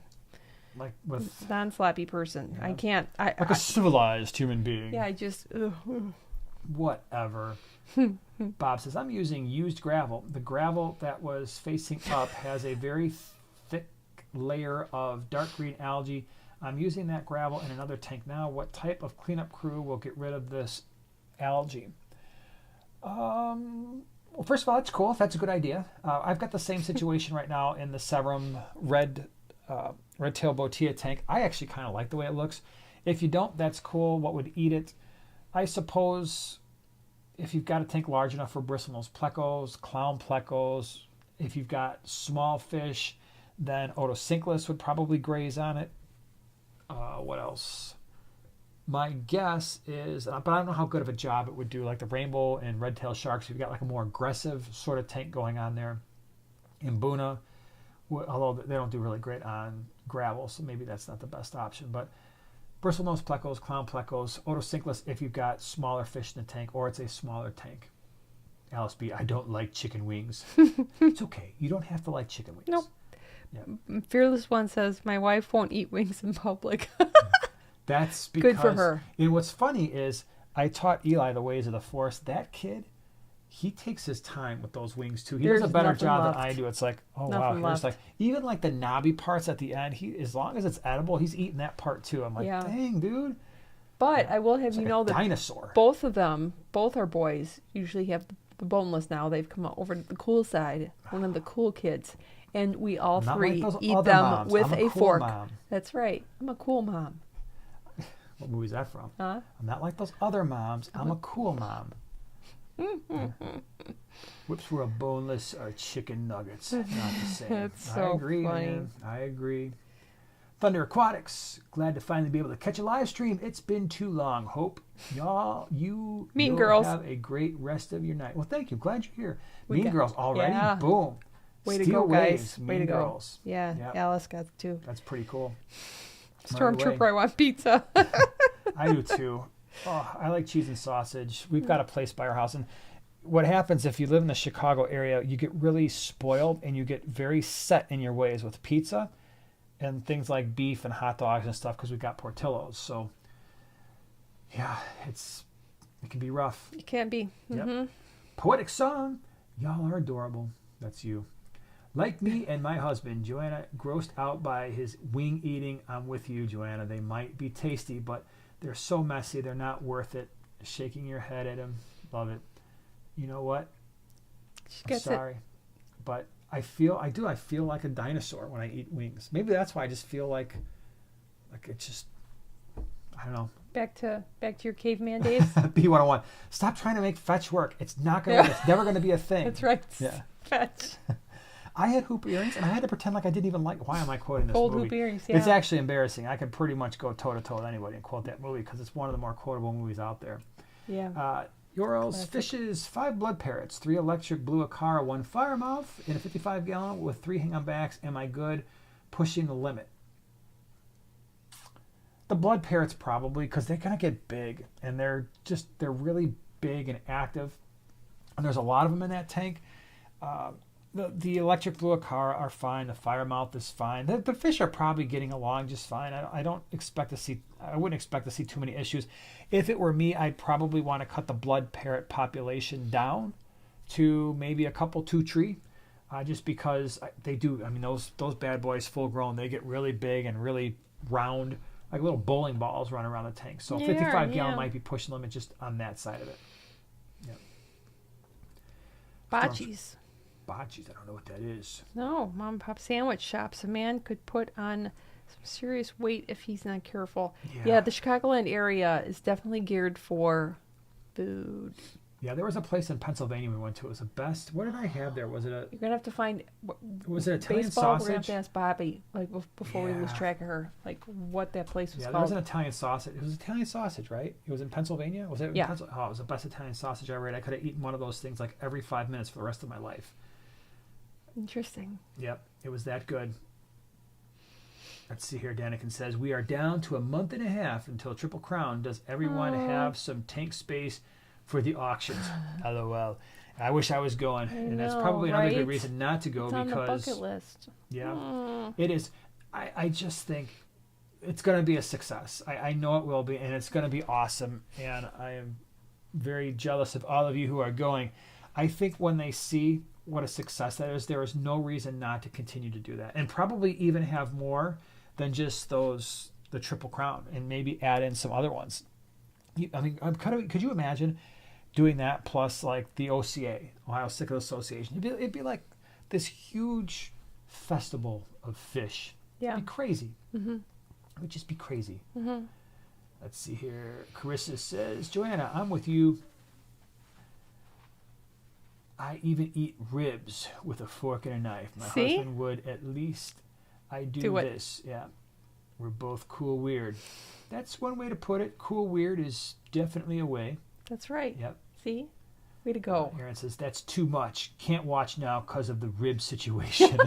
Speaker 1: like with
Speaker 2: non-slappy person.
Speaker 1: Yeah.
Speaker 2: I can't.
Speaker 1: like a civilized human being.
Speaker 2: Yeah, I just.
Speaker 1: Whatever. Bob says, I'm using used gravel. The gravel that was facing up has a very thick layer of dark green algae. I'm using that gravel in another tank now. What type of cleanup crew will get rid of this algae? Well, first of all, that's cool. If that's a good idea. I've got the same situation right now in the Serum red tail botia tank. I actually kind of like the way it looks. If you don't, that's cool. What would eat it? I suppose if you've got a tank large enough for bristlenose plecos, clown plecos, if you've got small fish, then otocinclus would probably graze on it. What else? My guess is, but I don't know how good of a job it would do, like the rainbow and red-tailed sharks. You've got like a more aggressive sort of tank going on there. Mbuna, although they don't do really great on gravel, so maybe that's not the best option. But bristlenose plecos, clown plecos, otocinclus if you've got smaller fish in the tank or it's a smaller tank. Alice B, I don't like chicken wings. It's okay. You don't have to like chicken wings.
Speaker 2: Nope.
Speaker 1: Yeah.
Speaker 2: Fearless One says, my wife won't eat wings in public.
Speaker 1: That's because...
Speaker 2: Good for her.
Speaker 1: And what's funny is I taught Eli the ways of the forest. That kid, he takes his time with those wings too. He does a better job than I do. It's like, oh wow, here's like even like the knobby parts at the end. He, as long as it's edible, he's eating that part too. I'm like, dang, dude.
Speaker 2: But I will have you know that
Speaker 1: dinosaur.
Speaker 2: Both of them, both our boys, usually have the boneless now. They've come over to the cool side. One of the cool kids. And we all three eat them with a fork.
Speaker 1: Mom.
Speaker 2: That's right. I'm a cool mom.
Speaker 1: What movie is that from?
Speaker 2: Huh?
Speaker 1: I'm not like those other moms. I'm a cool mom. WhipsWorld boneless are chicken nuggets. Not the same.
Speaker 2: That's so
Speaker 1: I agree,
Speaker 2: funny.
Speaker 1: man. I agree. Thunder Aquatics. Glad to finally be able to catch a live stream. It's been too long. Hope you'll
Speaker 2: Girls
Speaker 1: have a great rest of your night. Well, thank you. Glad you're here. Mean Girls already.
Speaker 2: Yeah.
Speaker 1: Boom.
Speaker 2: Way to
Speaker 1: Steel
Speaker 2: go,
Speaker 1: Waves,
Speaker 2: guys. Way to go.
Speaker 1: Girls.
Speaker 2: Yeah,
Speaker 1: Yep.
Speaker 2: Alice got two.
Speaker 1: That's pretty cool.
Speaker 2: Stormtrooper, I want pizza.
Speaker 1: I do too. Oh, I like cheese and sausage. We've got a place by our house. And what happens if you live in the Chicago area, you get really spoiled and you get very set in your ways with pizza and things like beef and hot dogs and stuff because we've got Portillo's. So, yeah, it can be rough.
Speaker 2: It can be. Mm-hmm.
Speaker 1: Yep. Poetic Song. Y'all are adorable. That's you. Like me and my husband, Joanna, grossed out by his wing eating. I'm with you, Joanna. They might be tasty, but they're so messy. They're not worth it. Shaking your head at him. Love it. You know what? I'm sorry. But I feel like a dinosaur when I eat wings. Maybe that's why I just feel like it's just, I don't know.
Speaker 2: Back to your caveman days.
Speaker 1: B101. Stop trying to make fetch work. It's not gonna. It's never gonna be a thing.
Speaker 2: That's right.
Speaker 1: Yeah.
Speaker 2: Fetch.
Speaker 1: I had hoop earrings, and I had to pretend like I didn't even like. Why am I quoting this
Speaker 2: Old
Speaker 1: movie?
Speaker 2: hoop earrings. Yeah.
Speaker 1: It's actually embarrassing. I could pretty much go toe to toe with anybody and quote that movie because it's one of the more quotable movies out there.
Speaker 2: Yeah.
Speaker 1: Yorls, fishes, 5 blood parrots, 3 electric blue acara, 1 firemouth in a 55-gallon with 3 hang-on-backs. Am I good? Pushing the limit. The blood parrots probably, because they're gonna get big, and they're really big and active, and there's a lot of them in that tank. The electric blue acara are fine. The firemouth is fine. The fish are probably getting along just fine. I wouldn't expect to see too many issues. If it were me, I'd probably want to cut the blood parrot population down to maybe a couple 2 tree, just because they do. I mean, those bad boys full grown, they get really big and really round, like little bowling balls run around the tank. So 55-gallon might be pushing the limit just on that side of it. Yeah.
Speaker 2: Bocce's.
Speaker 1: Bocce's, I don't know what that is.
Speaker 2: No, mom and pop sandwich shops. A man could put on some serious weight if he's not careful. Yeah, the Chicagoland area is definitely geared for food.
Speaker 1: Yeah, there was a place in Pennsylvania we went to. It was the best. What did I have there? Was it
Speaker 2: You're gonna have to find.
Speaker 1: Was it Italian
Speaker 2: baseball,
Speaker 1: sausage?
Speaker 2: We're gonna have to ask Bobby, like before we lose track of her, like what that place was
Speaker 1: called.
Speaker 2: There was
Speaker 1: an Italian sausage. It was Italian sausage, right? It was in Pennsylvania. Was it?
Speaker 2: Yeah.
Speaker 1: It was the best Italian sausage I ever ate. I could have eaten one of those things like every 5 minutes for the rest of my life.
Speaker 2: Interesting.
Speaker 1: Yep, it was that good. Let's see here. Danikin says, we are down to a month and a half until Triple Crown. Does everyone have some tank space for the auctions? LOL. I wish I was going. And that's probably another good reason not to go
Speaker 2: it's
Speaker 1: because
Speaker 2: on the bucket list.
Speaker 1: Yeah. It is. I just think it's going to be a success. I know it will be, and it's going to be awesome. And I am very jealous of all of you who are going. I think when they see what a success that is, there is no reason not to continue to do that, and probably even have more than just the Triple Crown, and maybe add in some other ones. I mean, could you imagine doing that plus like the OCA, Ohio Cichlids Association? It'd be like this huge festival of fish.
Speaker 2: Yeah.
Speaker 1: It'd be crazy.
Speaker 2: Mm-hmm.
Speaker 1: It would just be crazy.
Speaker 2: Mm-hmm.
Speaker 1: Let's see here. Carissa says, Joanna, I'm with you. I even eat ribs with a fork and a knife. My husband would at least. I do this. Yeah. We're both cool weird. That's one way to put it. Cool weird is definitely a way.
Speaker 2: That's right.
Speaker 1: Yep.
Speaker 2: See? Way to go.
Speaker 1: Aaron says, that's too much. Can't watch now because of the rib situation.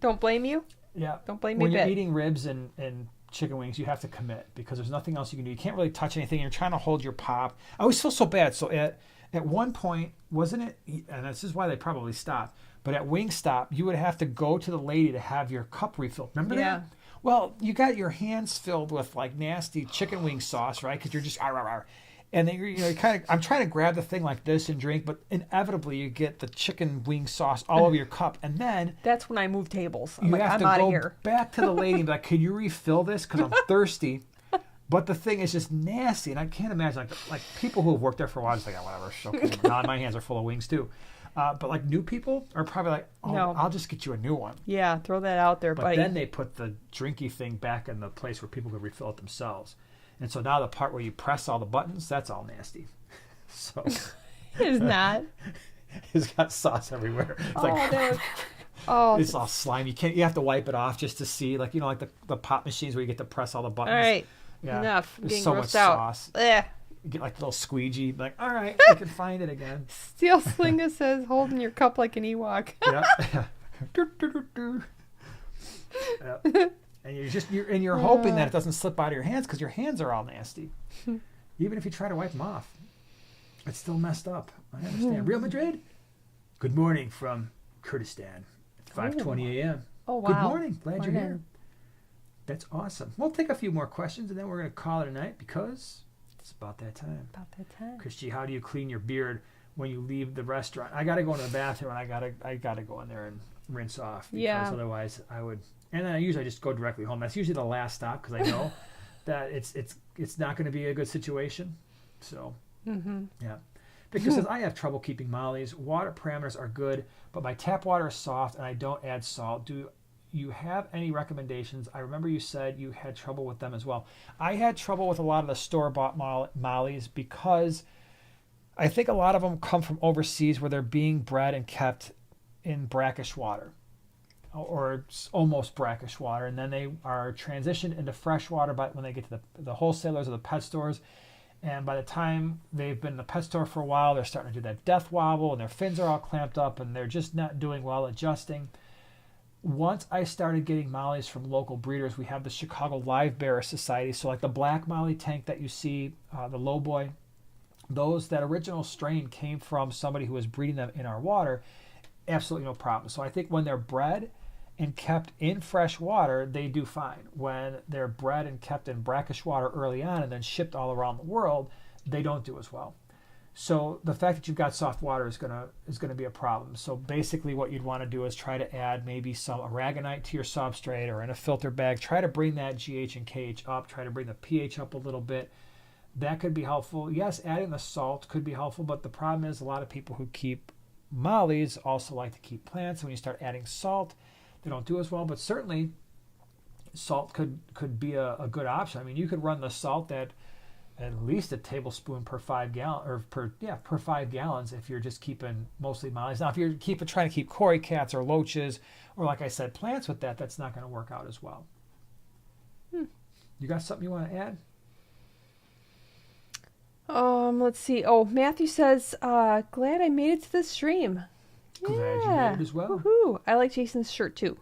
Speaker 2: Don't blame you.
Speaker 1: Yeah.
Speaker 2: Don't blame me
Speaker 1: When
Speaker 2: a
Speaker 1: you're
Speaker 2: bit.
Speaker 1: eating ribs and chicken wings, you have to commit because there's nothing else you can do. You can't really touch anything. You're trying to hold your pop. I always feel so bad. So at one point, wasn't it, and this is why they probably stopped, but at Wingstop, you would have to go to the lady to have your cup refilled. Remember that? Well, you got your hands filled with like nasty chicken wing sauce, right? Because you're just, and then you're kind of, I'm trying to grab the thing like this and drink, but inevitably you get the chicken wing sauce all over your cup. And then
Speaker 2: that's when I move tables. I'm
Speaker 1: you
Speaker 2: like,
Speaker 1: have
Speaker 2: I'm
Speaker 1: to
Speaker 2: out of
Speaker 1: go
Speaker 2: here.
Speaker 1: back to the lady and be like, can you refill this? Because I'm thirsty. But the thing is just nasty, and I can't imagine like people who have worked there for a while, just like, whatever, okay. Now my hands are full of wings too. But like new people are probably like,
Speaker 2: No.
Speaker 1: I'll just get you a new one.
Speaker 2: Yeah, throw that out there,
Speaker 1: But
Speaker 2: buddy.
Speaker 1: then they put the drinky thing back in the place where people could refill it themselves. And so now the part where you press all the buttons, that's all nasty. So
Speaker 2: It's not.
Speaker 1: it's got sauce everywhere. It's it's all slimy. You have to wipe it off just to see, like like the pop machines where you get to press all the buttons.
Speaker 2: All right.
Speaker 1: Yeah.
Speaker 2: Enough. I'm
Speaker 1: There's
Speaker 2: getting
Speaker 1: so much
Speaker 2: grossed out.
Speaker 1: sauce.
Speaker 2: Ugh.
Speaker 1: You get like a little squeegee, like, all right, I can find it again.
Speaker 2: Steel Slinga says, holding your cup like an Ewok.
Speaker 1: Yeah. Yep. And you're hoping that it doesn't slip out of your hands because your hands are all nasty. Even if you try to wipe them off, it's still messed up. I understand. Real Madrid, good morning from Kurdistan at 5:20 a.m.
Speaker 2: Oh, wow.
Speaker 1: Good morning. Glad you're here. That's awesome. We'll take a few more questions and then we're going to call it a night because it's about that time.
Speaker 2: About that time.
Speaker 1: Christy, how do you clean your beard when you leave the restaurant? I got to go into the bathroom and I got to go in there and rinse off because otherwise I would. And then I usually just go directly home. That's usually the last stop because I know that it's not going to be a good situation. So yeah, because I have trouble keeping mollies. Water parameters are good, but my tap water is soft and I don't add salt. Do you have any recommendations? I remember you said you had trouble with them as well. I had trouble with a lot of the store-bought mollies because I think a lot of them come from overseas where they're being bred and kept in brackish water or almost brackish water, and then they are transitioned into fresh water when they get to the wholesalers or the pet stores. And by the time they've been in the pet store for a while, they're starting to do that death wobble and their fins are all clamped up and they're just not doing well adjusting. Once I started getting mollies from local breeders, we have the Chicago Live Bearer Society. So like the black molly tank that you see, the low boy, that original strain came from somebody who was breeding them in our water. Absolutely no problem. So I think when they're bred and kept in fresh water, they do fine. When they're bred and kept in brackish water early on and then shipped all around the world, they don't do as well. So the fact that you've got soft water is gonna be a problem. So basically what you'd want to do is try to add maybe some aragonite to your substrate or in a filter bag. Try to bring that GH and KH up. Try to bring the pH up a little bit. That could be helpful. Yes, adding the salt could be helpful, but the problem is a lot of people who keep mollies also like to keep plants. And when you start adding salt, they don't do as well. But certainly salt could be a good option. I mean, you could run the salt at least a tablespoon per 5 gallons if you're just keeping mostly mollies. Now, if you're trying to keep Cory cats or loaches or, like I said, plants with that's not going to work out as well. You got something you want to add?
Speaker 2: Let's see. Oh, Matthew says, glad I made it to the stream.
Speaker 1: Glad you made it as well.
Speaker 2: Woohoo! I like Jason's shirt too.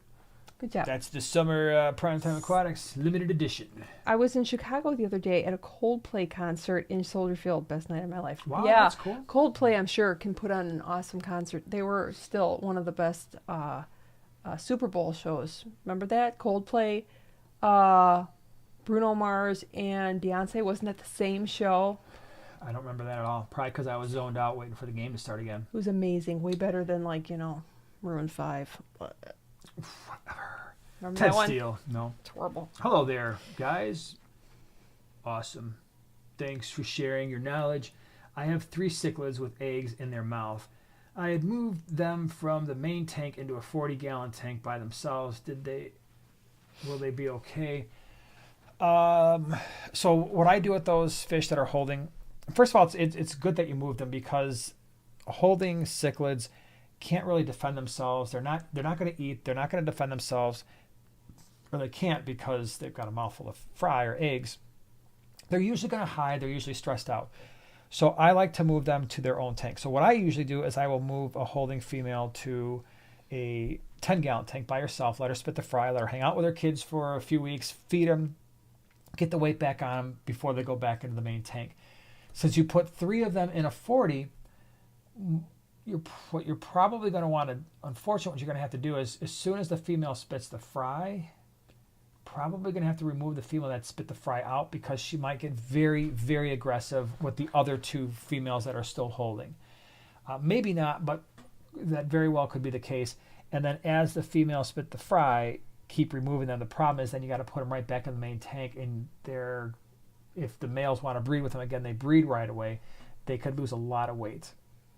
Speaker 2: Good job.
Speaker 1: That's the Summer Primetime Aquatics limited edition.
Speaker 2: I was in Chicago the other day at a Coldplay concert in Soldier Field. Best night of my life.
Speaker 1: Wow,
Speaker 2: yeah,
Speaker 1: that's cool.
Speaker 2: Coldplay, I'm sure, can put on an awesome concert. They were still one of the best Super Bowl shows. Remember that? Coldplay, Bruno Mars, and Beyonce wasn't at the same show.
Speaker 1: I don't remember that at all. Probably because I was zoned out waiting for the game to start again.
Speaker 2: It was amazing. Way better than, like, Maroon 5.
Speaker 1: Whatever.
Speaker 2: Remember
Speaker 1: Ted
Speaker 2: that one?
Speaker 1: Steele. No.
Speaker 2: It's horrible.
Speaker 1: Hello there, guys. Awesome. Thanks for sharing your knowledge. I have 3 cichlids with eggs in their mouth. I had moved them from the main tank into a 40-gallon tank by themselves. Will they be okay? So what I do with those fish that are holding, first of all, it's good that you move them, because holding cichlids can't really defend themselves. They're not going to eat. They're not going to defend themselves, or they can't because they've got a mouthful of fry or eggs. They're usually going to hide. They're usually stressed out. So I like to move them to their own tank. So what I usually do is I will move a holding female to a 10-gallon tank by herself, let her spit the fry, let her hang out with her kids for a few weeks, feed them, get the weight back on them before they go back into the main tank. Since you put 3 of them in a 40, what you're probably going to want to, unfortunately, what you're going to have to do is, as soon as the female spits the fry, probably going to have to remove the female that spit the fry out, because she might get very, very aggressive with the other 2 females that are still holding. Maybe not, but that very well could be the case. And then as the females spit the fry, keep removing them. The problem is then you got to put them right back in the main tank, and if the males want to breed with them again, they breed right away. They could lose a lot of weight.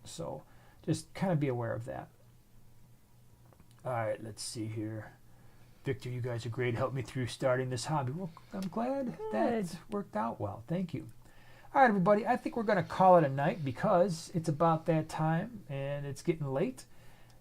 Speaker 1: So just kind of be aware of that. All right, let's see here. Victor, you guys are great. Helped me through starting this hobby. Well, I'm glad that worked out well. Thank you. All right, everybody. I think we're going to call it a night, because it's about that time and it's getting late.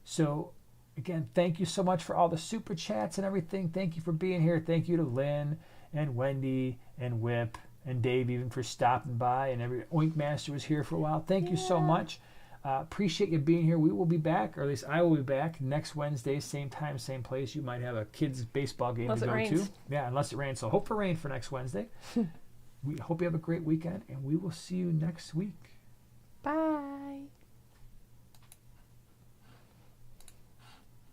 Speaker 1: So, again, thank you so much for all the super chats and everything. Thank you for being here. Thank you to Lynn and Wendy and Whip and Dave even for stopping by. And Whitemaster was here for a while. Thank you so much. Appreciate you being here. We will be back, or at least I will be back next Wednesday, same time, same place. You might have a kids' baseball game to go to. Yeah, unless it rains. So hope for rain for next Wednesday. We hope you have a great weekend, and we will see you next week.
Speaker 2: Bye.